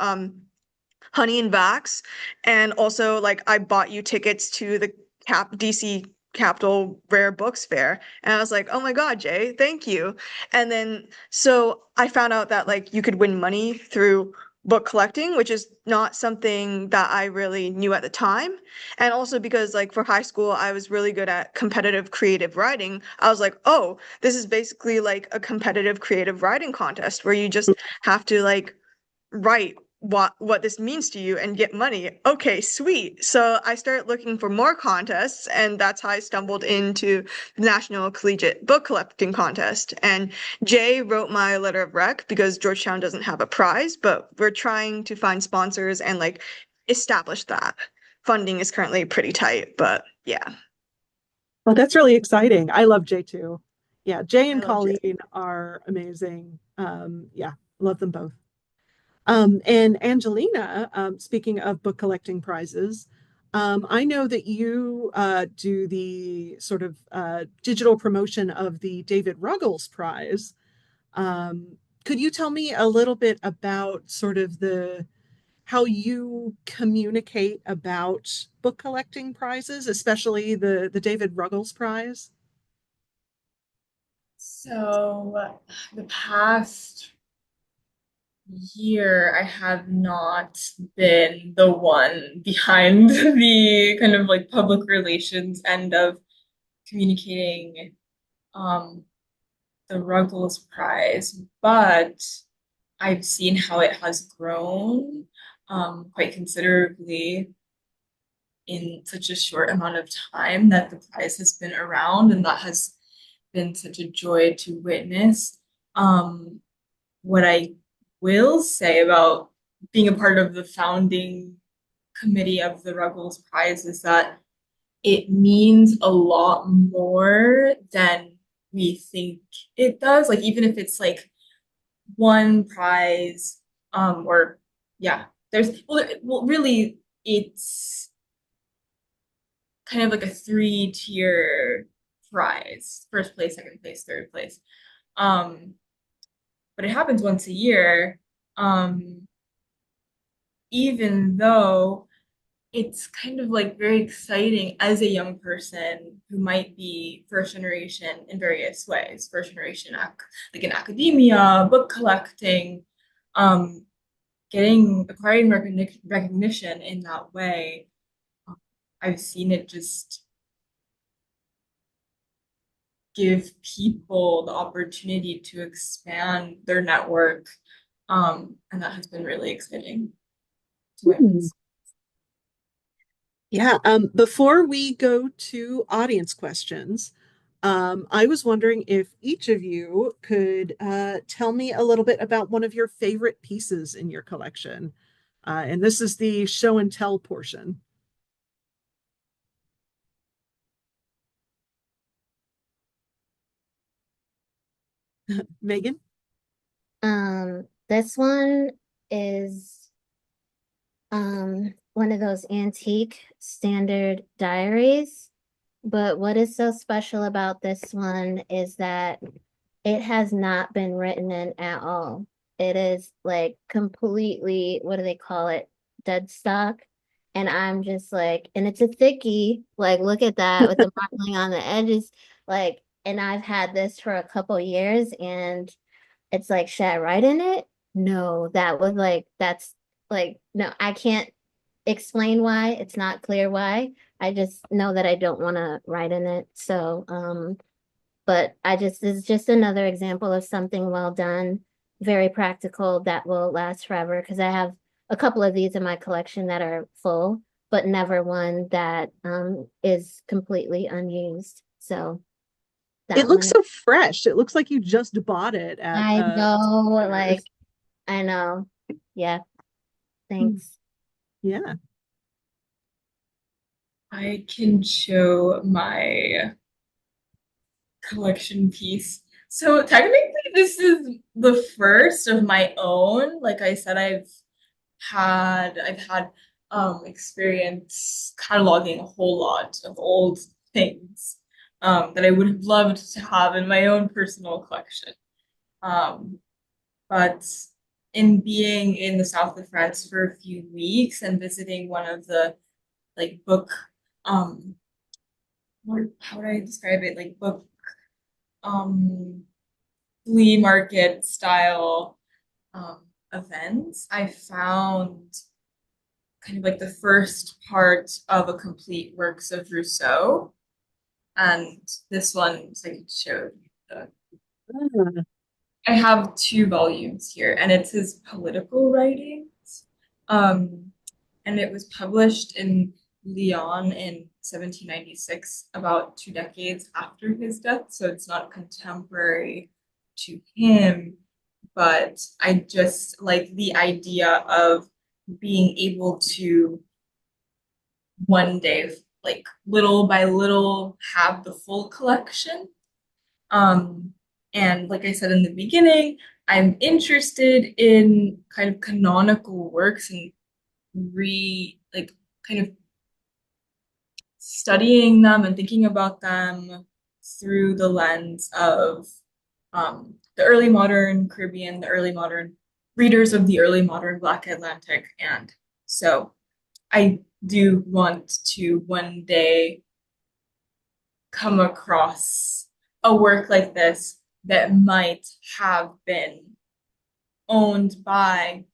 Speaker 6: Honey and Vax. And also I bought you tickets to the DC Capital Rare Books Fair. And I was like, oh my God, Jay, thank you. And then so I found out that you could win money through book collecting, which is not something that I really knew at the time. And also because for high school, I was really good at competitive creative writing. I was like, oh, this is basically a competitive creative writing contest where you just have to write what this means to you and get money. Okay, sweet. So I started looking for more contests, and that's how I stumbled into the National Collegiate Book Collecting Contest. And Jay wrote my letter of rec because Georgetown doesn't have a prize, but we're trying to find sponsors and establish that. Funding is currently pretty tight, but yeah.
Speaker 1: Well, that's really exciting. I love Jay too. Yeah, Jay and
Speaker 6: I love Jay.
Speaker 1: Colleen are amazing. Yeah, love them both. And Angelina, speaking of book collecting prizes, I know that you do the sort of digital promotion of the David Ruggles Prize. Could you tell me a little bit about sort of how you communicate about book collecting prizes, especially the David Ruggles Prize?
Speaker 3: So the past year, I have not been the one behind the kind of public relations end of communicating the Ruggles Prize, but I've seen how it has grown quite considerably in such a short amount of time that the prize has been around, and that has been such a joy to witness. What I will say about being a part of the founding committee of the Ruggles Prize is that it means a lot more than we think it does. Even if it's one prize, or yeah, really it's kind of a 3-tier prize: first place, second place, third place. But it happens once a year. Even though it's kind of very exciting as a young person who might be first generation in various ways, first generation in academia, book collecting, acquiring recognition in that way. I've seen it just give people the opportunity to expand their network, and that has been really exciting to witness.
Speaker 1: Yeah, before we go to audience questions, I was wondering if each of you could tell me a little bit about one of your favorite pieces in your collection. And this is the show and tell portion. Megan?
Speaker 4: This one is one of those antique standard diaries. But what is so special about this one is that it has not been written in at all. It is like completely, what do they call it? Dead stock. And I'm just like, and it's a thickie. Like, look at that with the marking on the edges. Like, and I've had this for a couple years and it's like, should I write in it? No, that was like, that's like, no, I can't explain why. It's not clear why. I just know that I don't want to write in it. So, but I just, this is just another example of something well done, very practical that will last forever. Because I have a couple of these in my collection that are full, but never one that is completely unused. So
Speaker 1: It
Speaker 4: that
Speaker 1: looks
Speaker 4: one,
Speaker 1: so fresh. It looks like you just bought it at
Speaker 4: I know,
Speaker 1: stores.
Speaker 4: like, I know. Yeah,
Speaker 1: Hmm.
Speaker 4: thanks.
Speaker 1: Yeah.
Speaker 3: I can show my collection piece. So technically, this is the first of my own. Like I said, I've had experience cataloging a whole lot of old things that I would have loved to have in my own personal collection. Um, but in being in the south of France for a few weeks and visiting one of the like book um how would I describe it? Like book um flea market style events, I found kind of like the first part of a complete works of Rousseau. And this one, so I could show you
Speaker 1: Ah,
Speaker 3: I have two volumes here, and it's his political writings. Um, and it was published in Lyon in 1796, about 2 decades after his death. So it's not contemporary to him, but I just like the idea of being able to one day, like little by little, have the full collection. Um, and like I said in the beginning, I'm interested in kind of canonical works and kind of studying them and thinking about them through the lens of the early modern Caribbean, the early modern readers of the early modern Black Atlantic. And so I do want to one day come across a work like this that might have been owned by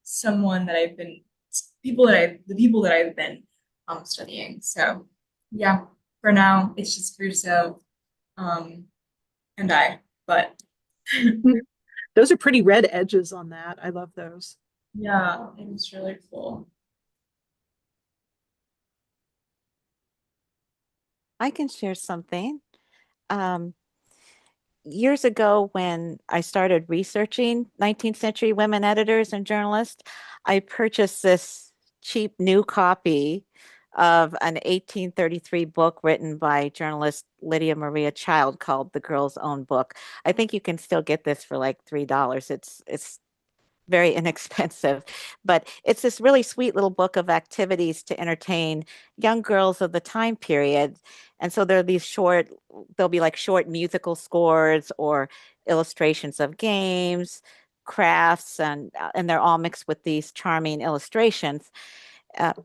Speaker 3: someone that I've been the people that I've been studying. So yeah, for now it's just Russo um and I. But
Speaker 1: those are pretty red edges on that. I love those.
Speaker 3: yeah, it was really cool.
Speaker 5: I can share something. Um, Years ago, when I started researching 19th century women editors and journalists, I purchased this cheap new copy of an 1833 book written by journalist Lydia Maria Child called The Girl's Own Book. I think you can still get this for like $3. It's very inexpensive, but it's this really sweet little book of activities to entertain young girls of the time period. And so there are these there'll be like short musical scores or illustrations of games, crafts, and they're all mixed with these charming illustrations.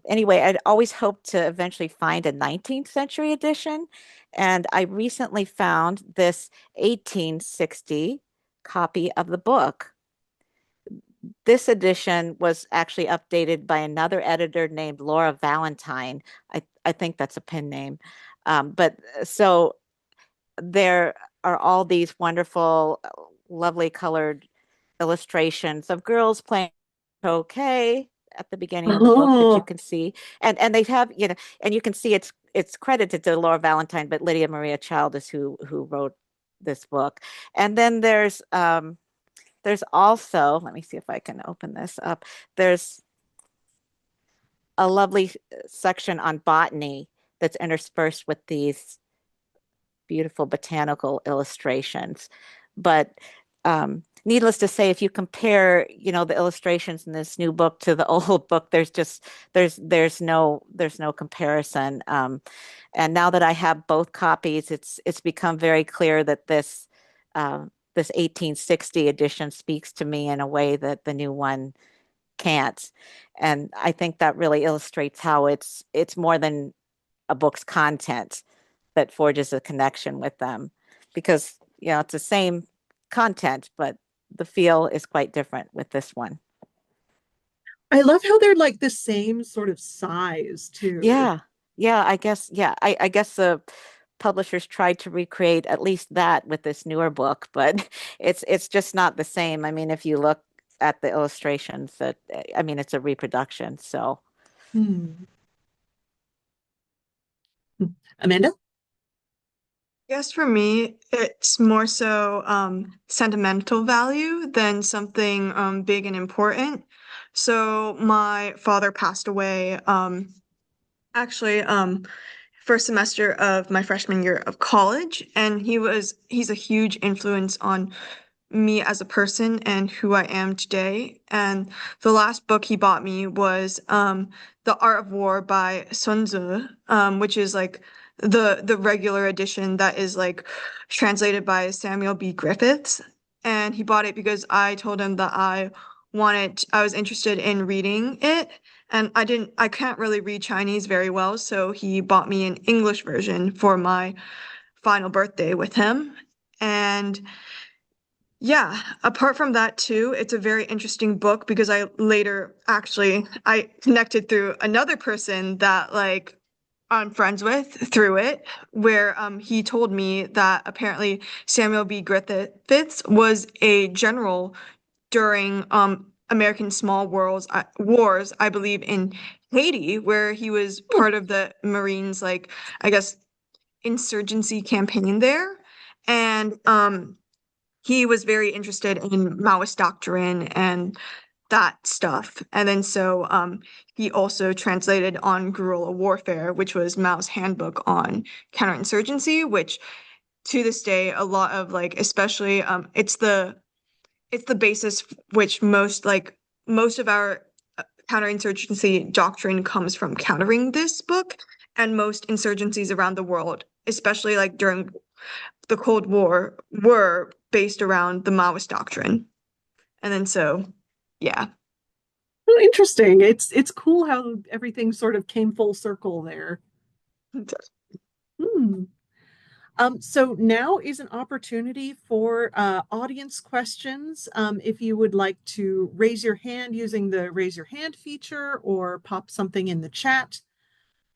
Speaker 5: Anyway, I'd always hoped to eventually find a 19th century edition, and I recently found this 1860 copy of the book. This edition was actually updated by another editor named Laura Valentine. I think that's a pen name. But so there are all these wonderful, lovely colored illustrations of girls playing croquet at the beginning of the book that you
Speaker 1: Oh,
Speaker 5: can see. And they have, you know, and you can see it's credited to Laura Valentine, but Lydia Maria Child is who wrote this book. And then there's also, let me see if I can open this up. There's a lovely section on botany that's interspersed with these beautiful botanical illustrations. But needless to say, if you compare, you know, the illustrations in this new book to the old book, there's no comparison. And now that I have both copies, it's become very clear that this 1860 edition speaks to me in a way that the new one can't. And I think that really illustrates how it's more than a book's content that forges a connection with them, because, you know, it's the same content, but the feel is quite different with this one.
Speaker 1: I love how they're like the same sort of size too.
Speaker 5: Yeah, I guess, I guess the publishers tried to recreate at least that with this newer book, but it's just not the same. I mean, if you look at the illustrations, that, I mean, it's a reproduction. So
Speaker 1: Hmm. Amanda?
Speaker 6: Guess for me, it's more so sentimental value than something big and important. So my father passed away actually first semester of my freshman year of college, and he's a huge influence on me as a person and who I am today. And the last book he bought me was The Art of War by Sun Tzu, which is like the regular edition that is like translated by Samuel B. Griffiths. And he bought it because I told him that I was interested in reading it. And I can't really read Chinese very well, so he bought me an English version for my final birthday with him. And yeah, apart from that too, it's a very interesting book because I connected through another person that like I'm friends with through it, where he told me that apparently Samuel B. Griffiths was a general during American wars, I believe in Haiti, where he was part of the Marines, like I guess insurgency campaign there. And he was very interested in Maoist doctrine and that stuff. And then so he also translated on guerrilla warfare, which was Mao's handbook on counterinsurgency, which to this day, a lot of like, especially it's the basis which most of our counterinsurgency doctrine comes from countering this book, and most insurgencies around the world, especially like during the Cold War, were based around the Maoist doctrine. And then so, yeah.
Speaker 1: Oh, interesting. It's cool how everything sort of came full circle there. Hmm. So now is an opportunity for audience questions. If you would like to raise your hand using the raise your hand feature or pop something in the chat.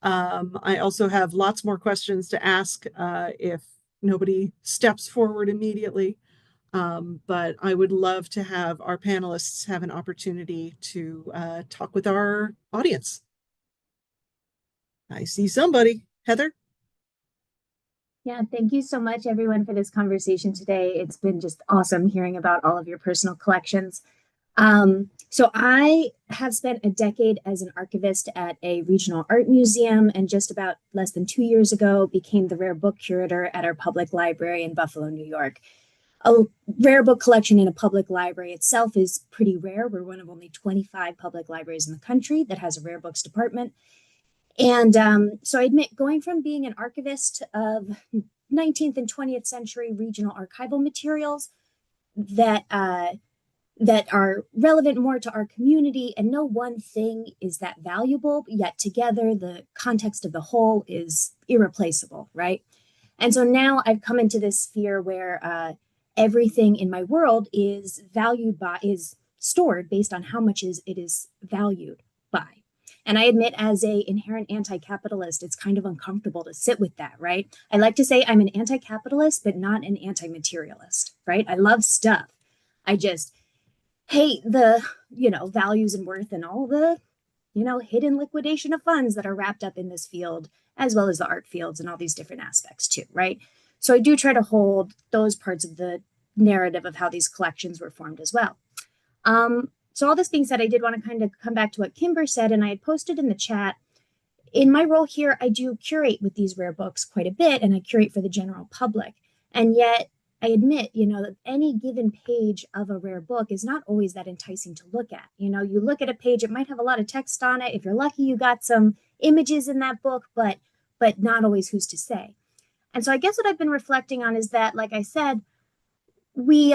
Speaker 1: I also have lots more questions to ask if nobody steps forward immediately. But I would love to have our panelists have an opportunity to talk with our audience. I see somebody. Heather?
Speaker 7: Yeah, thank you so much, everyone, for this conversation today. It's been just awesome hearing about all of your personal collections. So I have spent a decade as an archivist at a regional art museum, and just about less than 2 years ago became the rare book curator at our public library in Buffalo, New York. A rare book collection in a public library itself is pretty rare. We're one of only 25 public libraries in the country that has a rare books department. And so I admit, going from being an archivist of 19th and 20th century regional archival materials that that are relevant more to our community, and no one thing is that valuable, yet together the context of the whole is irreplaceable, right? And so now I've come into this sphere where everything in my world is stored based on how much it is valued by. And I admit, as a inherent anti-capitalist, it's kind of uncomfortable to sit with that, right? I like to say I'm an anti-capitalist, but not an anti-materialist, right? I love stuff. hey, the, values and worth and all the, hidden liquidation of funds that are wrapped up in this field, as well as the art fields and all these different aspects too, right? So I do try to hold those parts of the narrative of how these collections were formed as well. So all this being said, I did want to kind of come back to what Kimber said, and I had posted in the chat. In my role here, I do curate with these rare books quite a bit, and I curate for the general public. And yet, I admit, that any given page of a rare book is not always that enticing to look at. You look at a page, it might have a lot of text on it. If you're lucky, you got some images in that book, but not always who's to say. And so I guess what I've been reflecting on is that, like I said, we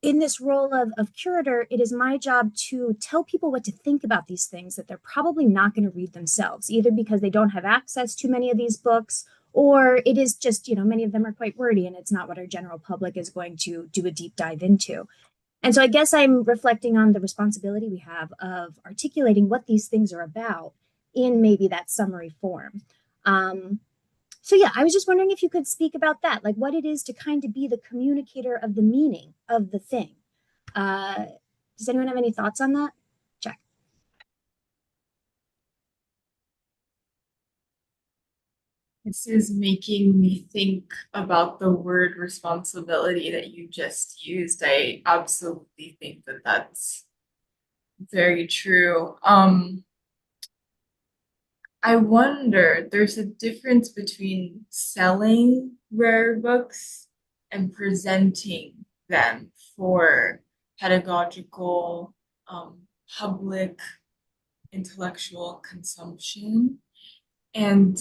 Speaker 7: in this role of curator, it is my job to tell people what to think about these things that they're probably not going to read themselves, either because they don't have access to many of these books, or it is just, many of them are quite wordy and it's not what our general public is going to do a deep dive into. And so I guess I'm reflecting on the responsibility we have of articulating what these things are about in maybe that summary form. So yeah, I was just wondering if you could speak about that, like what it is to kind of be the communicator of the meaning of the thing. Does anyone have any thoughts on that? Check.
Speaker 3: This is making me think about the word responsibility that you just used. I absolutely think that that's very true. I wonder, there's a difference between selling rare books and presenting them for pedagogical, public, intellectual consumption. And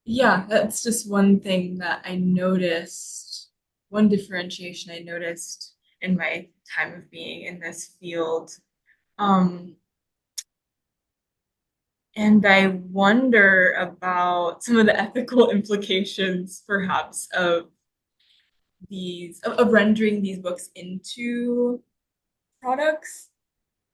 Speaker 3: yeah, that's just one thing that I noticed, one differentiation I noticed in my time of being in this field. And I wonder about some of the ethical implications, perhaps, of rendering these books into products.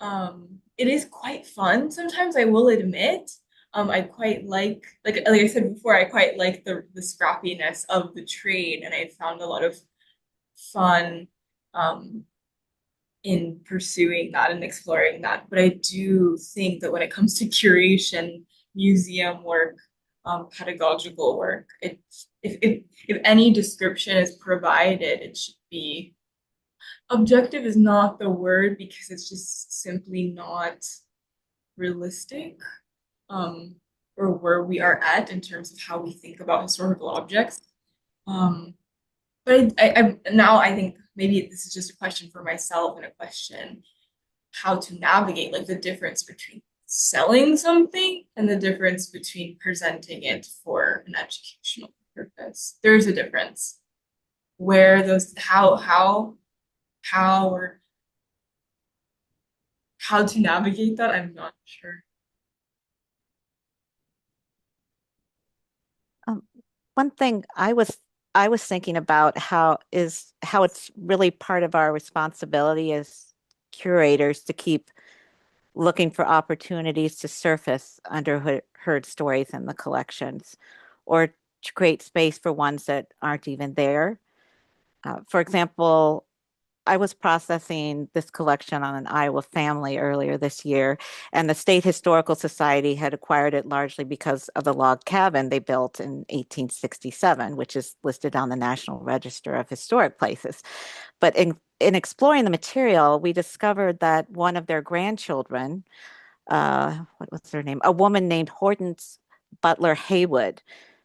Speaker 3: It is quite fun. Sometimes I will admit, I quite like I said before, I quite like the scrappiness of the trade, and I found a lot of fun in pursuing that and exploring that. But I do think that when it comes to curation, museum work, pedagogical work, if any description is provided, it should be objective is not the word because it's just simply not realistic, or where we are at in terms of how we think about historical objects. But I think maybe this is just a question for myself and a question how to navigate like the difference between selling something and the difference between presenting it for an educational purpose. There's a difference where those how or how to navigate that, I'm not sure.
Speaker 5: One thing I was thinking about how it's really part of our responsibility as curators to keep looking for opportunities to surface underheard stories in the collections, or to create space for ones that aren't even there. For example, I was processing this collection on an Iowa family earlier this year, and the State Historical Society had acquired it largely because of the log cabin they built in 1867, which is listed on the National Register of Historic Places. But in exploring the material, we discovered that one of their grandchildren, what was her name? A woman named Hortense Butler Haywood,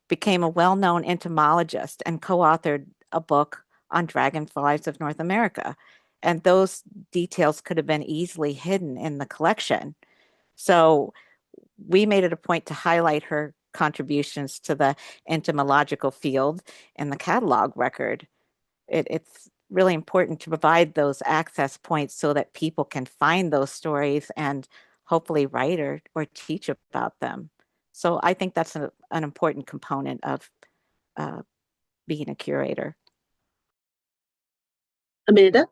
Speaker 5: became a well-known entomologist and co-authored a book on dragonflies of North America. And those details could have been easily hidden in the collection. So we made it a point to highlight her contributions to the entomological field in the catalog record. It's really important to provide those access points so that people can find those stories and hopefully write or teach about them. So I think that's an important component of being a curator.
Speaker 1: Amanda?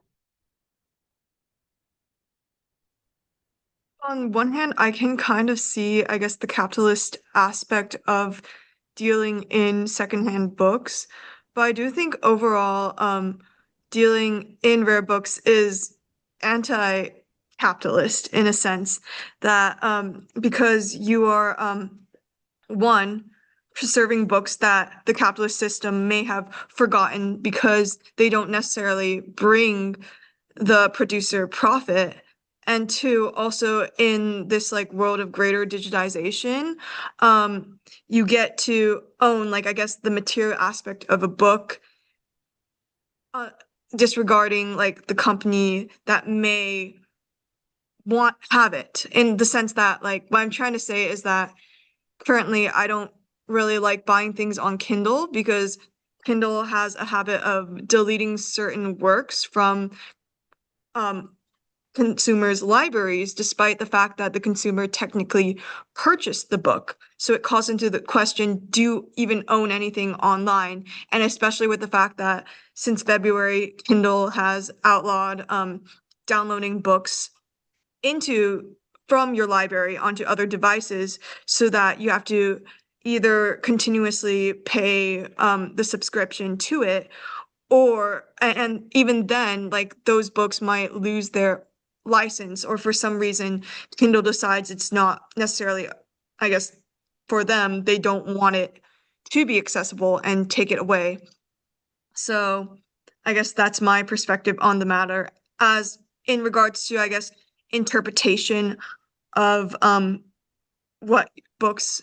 Speaker 6: On one hand, I can kind of see, I guess, the capitalist aspect of dealing in secondhand books, but I do think overall, dealing in rare books is anti-capitalist in a sense that because you are one, preserving books that the capitalist system may have forgotten because they don't necessarily bring the producer profit. And two, also in this like world of greater digitization, you get to own, like, I guess, the material aspect of a book, disregarding like the company that may have it, in the sense that, like, what I'm trying to say is that currently I don't really like buying things on Kindle because Kindle has a habit of deleting certain works from consumers' libraries, despite the fact that the consumer technically purchased the book. So it calls into the question, do you even own anything online? And especially with the fact that since February, Kindle has outlawed downloading books from your library onto other devices, so that you have to either continuously pay the subscription to it, and even then, like, those books might lose their license, or for some reason Kindle decides it's not necessarily, I guess, for them, they don't want it to be accessible and take it away. So I guess that's my perspective on the matter, as in regards to, I guess, interpretation of what books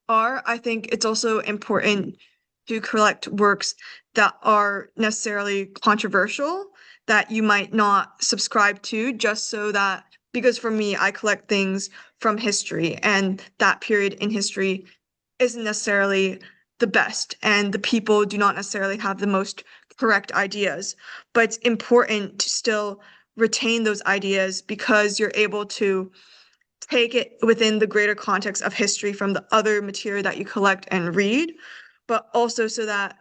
Speaker 6: are. I think it's also important to collect works that are necessarily controversial, that you might not subscribe to, just so that, because for me, I collect things from history, and that period in history isn't necessarily the best, and the people do not necessarily have the most correct ideas. But it's important to still retain those ideas, because you're able to take it within the greater context of history from the other material that you collect and read, but also so that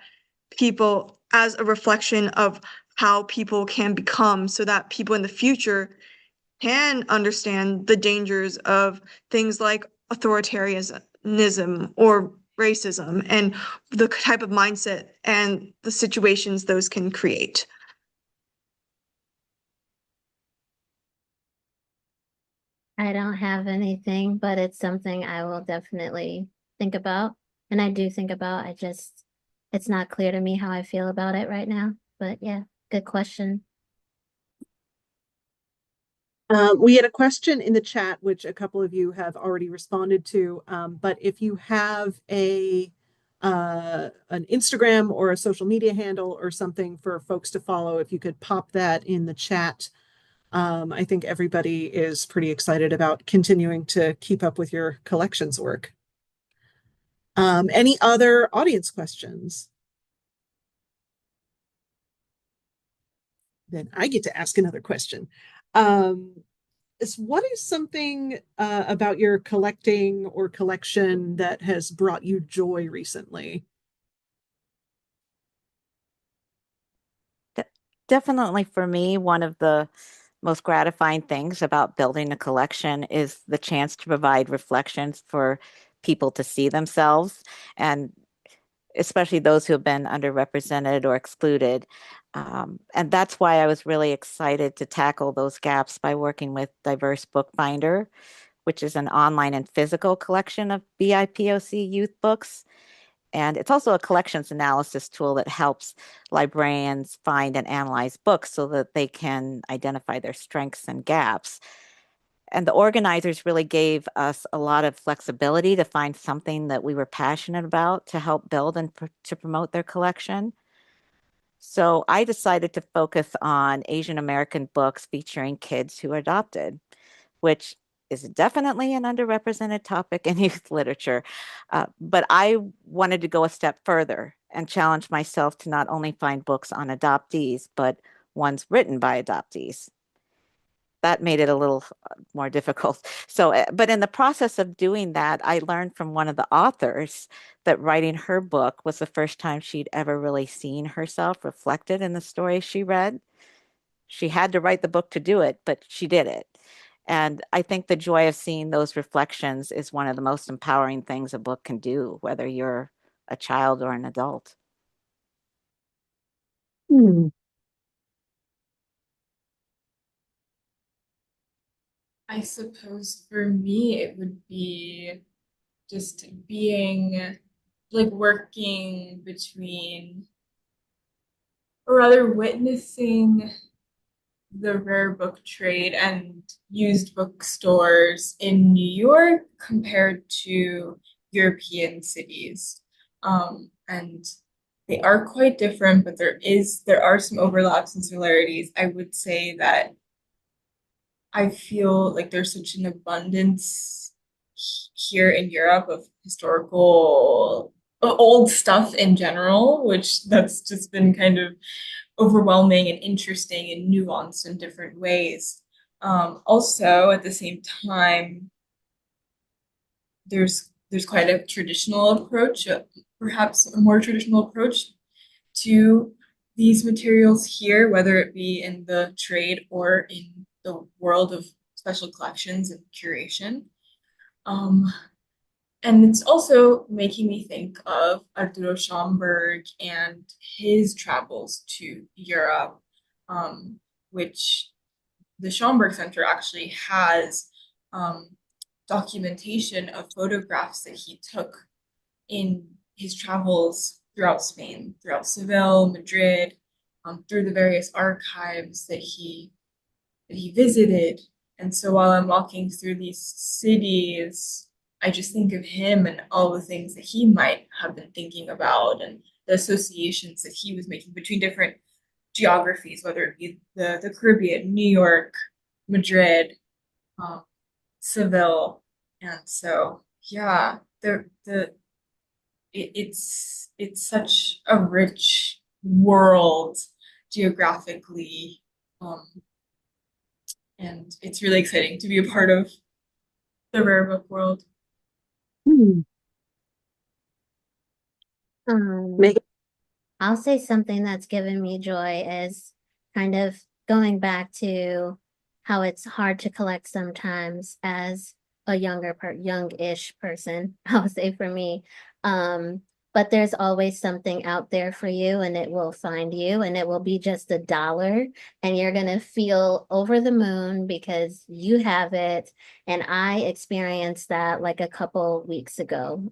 Speaker 6: people, as a reflection of how people can become, so that people in the future can understand the dangers of things like authoritarianism or racism, and the type of mindset and the situations those can create.
Speaker 4: I don't have anything, but it's something I will definitely think about. And I do think about, it's not clear to me how I feel about it right now. But yeah, good question.
Speaker 1: We had a question in the chat, which a couple of you have already responded to. But if you have an Instagram or a social media handle or something for folks to follow, if you could pop that in the chat. I think everybody is pretty excited about continuing to keep up with your collections work. Any other audience questions? Then I get to ask another question. What is something about your collecting or collection that has brought you joy recently?
Speaker 5: Definitely for me, one of the most gratifying things about building a collection is the chance to provide reflections for people to see themselves, and especially those who have been underrepresented or excluded. And that's why I was really excited to tackle those gaps by working with Diverse Bookbinder, which is an online and physical collection of BIPOC youth books. And it's also a collections analysis tool that helps librarians find and analyze books so that they can identify their strengths and gaps. And the organizers really gave us a lot of flexibility to find something that we were passionate about to help build and to promote their collection. So I decided to focus on Asian American books featuring kids who are adopted, which is definitely an underrepresented topic in youth literature. But I wanted to go a step further and challenge myself to not only find books on adoptees, but ones written by adoptees. That made it a little more difficult. So, but in the process of doing that, I learned from one of the authors that writing her book was the first time she'd ever really seen herself reflected in the story she read. She had to write the book to do it, but she did it. And I think the joy of seeing those reflections is one of the most empowering things a book can do, whether you're a child or an adult.
Speaker 3: I suppose for me, it would be just being like working between, or rather witnessing the rare book trade and used bookstores in New York compared to European cities. And they are quite different, but there are some overlaps and similarities. I would say that I feel like there's such an abundance here in Europe of historical old stuff in general, which that's just been kind of overwhelming and interesting and nuanced in different ways. Also, at the same time, there's quite a traditional approach, perhaps a more traditional approach to these materials here, whether it be in the trade or in the world of special collections and curation. Um, and it's also making me think of Arturo Schomburg and his travels to Europe, which the Schomburg Center actually has um, documentation of photographs that he took in his travels throughout Spain, throughout Seville, Madrid, through the various archives that he visited. And so while I'm walking through these cities, I just think of him and all the things that he might have been thinking about and the associations that he was making between different geographies, whether it be the Caribbean, New York, Madrid, um, Seville. And so, yeah, it's such a rich world geographically, um, and it's really exciting to be a part of the rare book world.
Speaker 1: Hmm. Megan?
Speaker 4: I'll say something that's given me joy is kind of going back to how it's hard to collect sometimes as a youngish person, I'll say for me. Um, but there's always something out there for you and it will find you and it will be just $1 and you're gonna feel over the moon because you have it. And I experienced that like a couple weeks ago.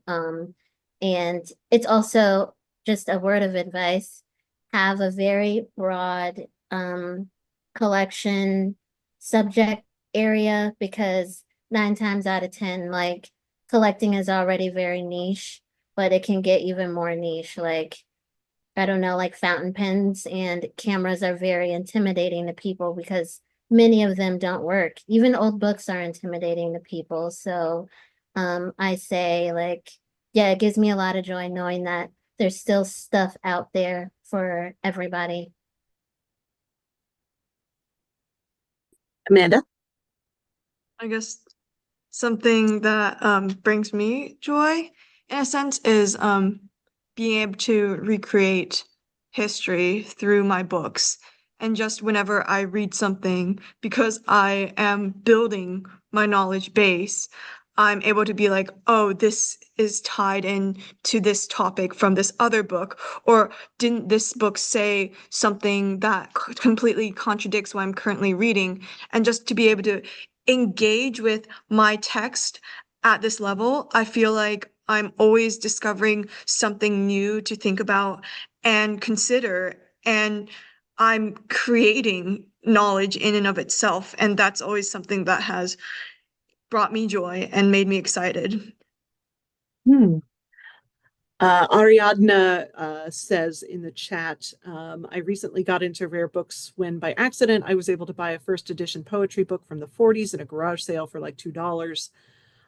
Speaker 4: And it's also just a word of advice, have a very broad collection subject area because 9 times out of 10, like collecting is already very niche, but it can get even more niche. Like, I don't know, like fountain pens and cameras are very intimidating to people because many of them don't work. Even old books are intimidating to people. So I say like, yeah, it gives me a lot of joy knowing that there's still stuff out there for everybody.
Speaker 1: Amanda?
Speaker 6: I guess something that brings me joy in a sense is being able to recreate history through my books. And just whenever I read something, because I am building my knowledge base, I'm able to be like, oh, this is tied in to this topic from this other book, or didn't this book say something that completely contradicts what I'm currently reading? And just to be able to engage with my text at this level, I feel like I'm always discovering something new to think about and consider, and I'm creating knowledge in and of itself. And that's always something that has brought me joy and made me excited.
Speaker 1: Hmm. Ariadna says in the chat, I recently got into rare books when by accident I was able to buy a first edition poetry book from the 40s at a garage sale for like $2.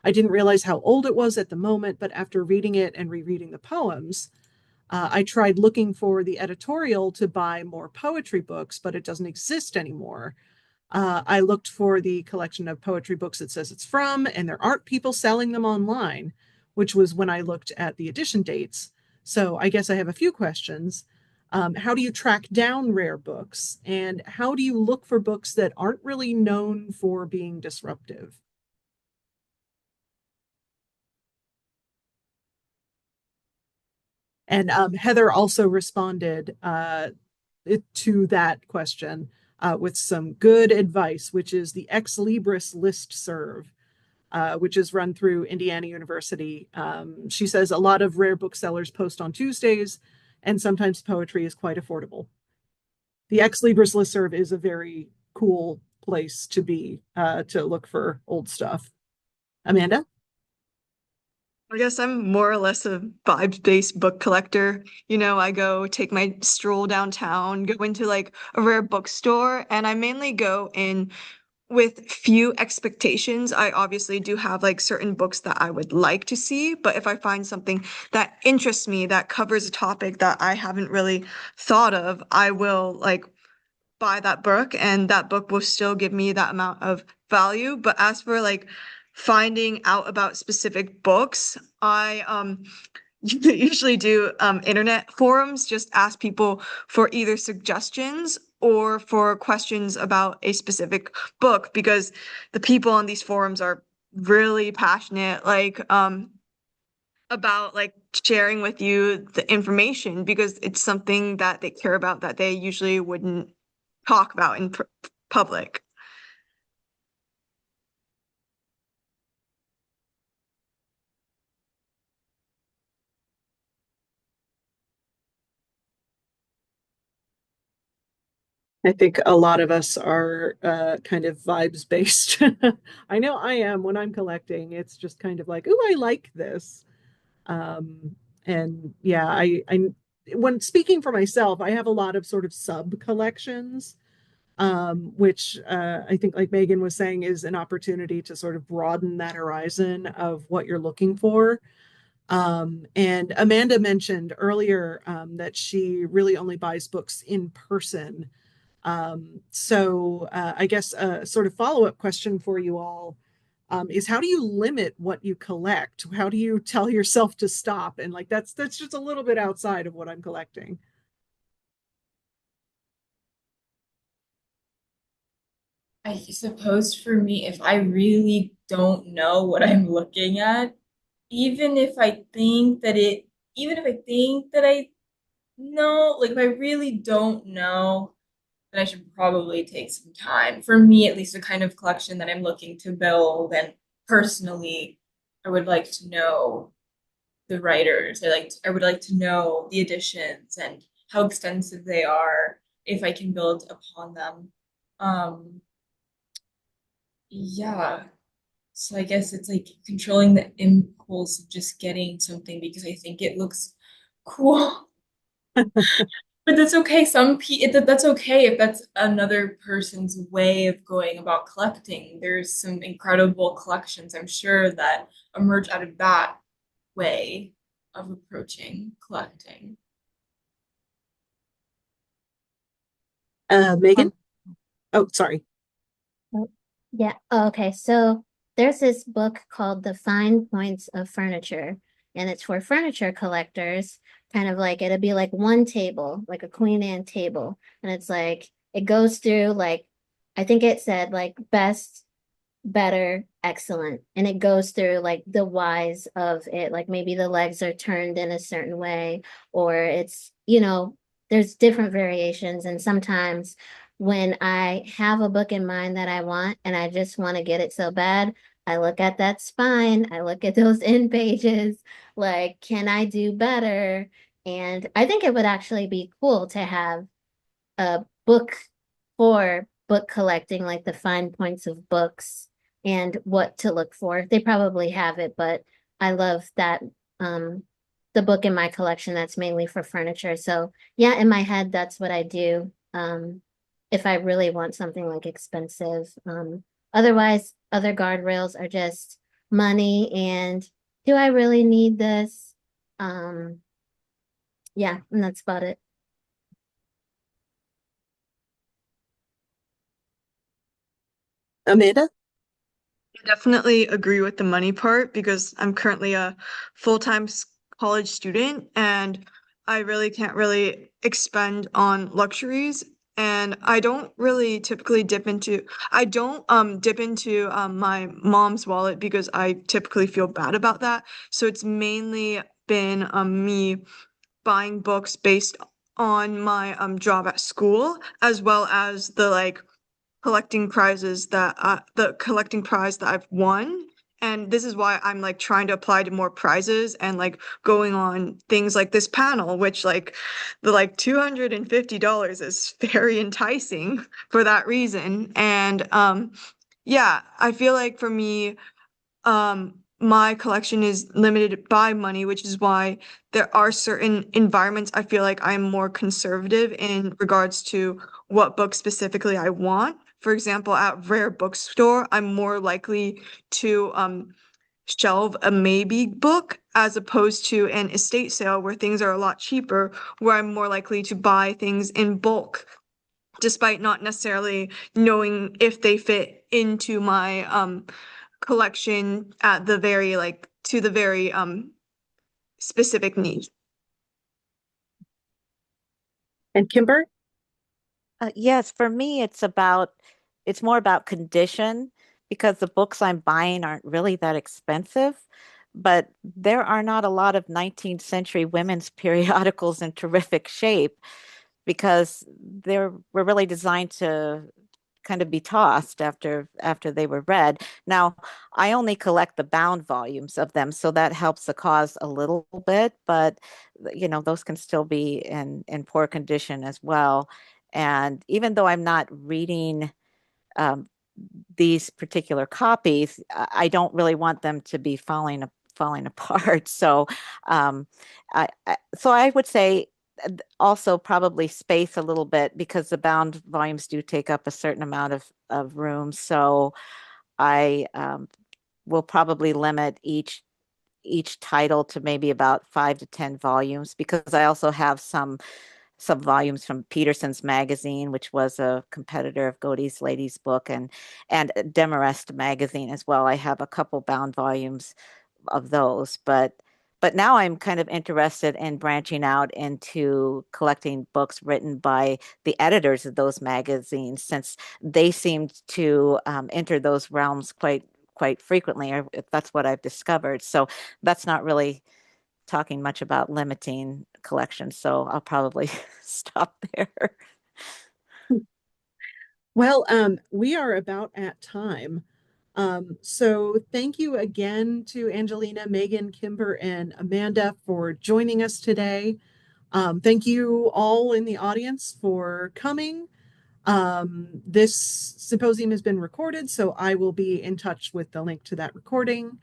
Speaker 1: I didn't realize how old it was at the moment, but after reading it and rereading the poems, I tried looking for the editorial to buy more poetry books, but it doesn't exist anymore. I looked for the collection of poetry books it says it's from, and there aren't people selling them online, which was when I looked at the edition dates. So I guess I have a few questions. How do you track down rare books? And how do you look for books that aren't really known for being disruptive? And Heather also responded to that question with some good advice, which is the Ex Libris listserv, which is run through Indiana University. She says a lot of rare booksellers post on Tuesdays, and sometimes poetry is quite affordable. The Ex Libris listserv is a very cool place to be, to look for old stuff. Amanda?
Speaker 6: I guess I'm more or less a vibes-based book collector. You know, I go take my stroll downtown, go into like a rare bookstore, and I mainly go in with few expectations. I obviously do have like certain books that I would like to see, but if I find something that interests me, that covers a topic that I haven't really thought of, I will like buy that book, and that book will still give me that amount of value. But as for like finding out about specific books, I usually do internet forums, just ask people for either suggestions or for questions about a specific book, because the people on these forums are really passionate, like about like sharing with you the information, because it's something that they care about that they usually wouldn't talk about in public.
Speaker 1: I think a lot of us are kind of vibes based. I know I am when I'm collecting. It's just kind of like, oh, I like this. Um, and yeah, when speaking for myself, I have a lot of sort of sub collections, which I think, like Megan was saying, is an opportunity to sort of broaden that horizon of what you're looking for. And Amanda mentioned earlier that she really only buys books in person. So I guess a sort of follow-up question for you all is, how do you limit what you collect? How do you tell yourself to stop? And like that's just a little bit outside of what I'm collecting.
Speaker 3: I suppose for me, if I really don't know what I'm looking at, even if I think that it, even if I think that I know, like if I really don't know, then I should probably take some time. For me, at least, the kind of collection that I'm looking to build, and personally, I would like to know the writers. I would like to know the editions and how extensive they are, if I can build upon them. Um, yeah. So I guess it's like controlling the impulse of just getting something because I think it looks cool. But that's okay. That's okay if that's another person's way of going about collecting. There's some incredible collections, I'm sure, that emerge out of that way of approaching collecting.
Speaker 1: Megan?
Speaker 4: Um,
Speaker 1: Oh, sorry.
Speaker 4: oh, yeah. Oh, okay. So there's this book called The Fine Points of Furniture, and it's for furniture collectors. Kind of like it'll be like one table, like a Queen Anne table, and it's like it goes through like I think it said like best, better, excellent, and it goes through like the whys of it, like maybe the legs are turned in a certain way, or it's there's different variations, and sometimes when I have a book in mind that I want and I just want to get it so bad, I look at that spine, I look at those end pages, like, can I do better? And I think it would actually be cool to have a book for book collecting, like the fine points of books and what to look for. They probably have it, but I love that the book in my collection that's mainly for furniture. So yeah, in my head, that's what I do. If I really want something like expensive. Otherwise, other guardrails are just money and do I really need this? Um, yeah, and that's about it.
Speaker 1: Amanda?
Speaker 6: I definitely agree with the money part, because I'm currently a full-time college student, and I really can't really expend on luxuries. And I don't really typically I don't dip into my mom's wallet, because I typically feel bad about that. So it's mainly been me buying books based on my job at school, as well as the like collecting prizes that the collecting prize that I've won. And this is why I'm like trying to apply to more prizes and like going on things like this panel, which like the like $250 is very enticing for that reason. And yeah, I feel like for me, my collection is limited by money, which is why there are certain environments I feel like I'm more conservative in regards to what book specifically I want. For example, at Rare Bookstore, I'm more likely to shelve a maybe book as opposed to an estate sale where things are a lot cheaper, where I'm more likely to buy things in bulk, despite not necessarily knowing if they fit into my collection at the very like to the very specific need.
Speaker 1: And Kimber?
Speaker 5: Yes, for me, it's more about condition because the books I'm buying aren't really that expensive, but there are not a lot of 19th century women's periodicals in terrific shape because they were really designed to kind of be tossed after they were read. Now, I only collect the bound volumes of them, so that helps the cause a little bit, but those can still be in poor condition as well. And even though I'm not reading um, these particular copies, I don't really want them to be falling apart. So, I would say also probably space a little bit because the bound volumes do take up a certain amount of room. So I will probably limit each title to maybe about 5 to 10 volumes because I also have some volumes from Peterson's Magazine, which was a competitor of Godey's Lady's Book, and Demarest Magazine as well. I have a couple bound volumes of those, but now I'm kind of interested in branching out into collecting books written by the editors of those magazines, since they seemed to enter those realms quite frequently, or that's what I've discovered. So that's not really talking much about limiting collections, so I'll probably stop there.
Speaker 1: Well, we are about at time. So thank you again to Angelina, Megan, Kimber, and Amanda for joining us today. Thank you all in the audience for coming. This symposium has been recorded, so I will be in touch with the link to that recording.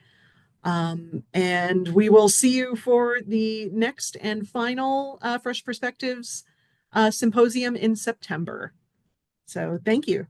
Speaker 1: And we will see you for the next and final Fresh Perspectives Symposium in September. So thank you.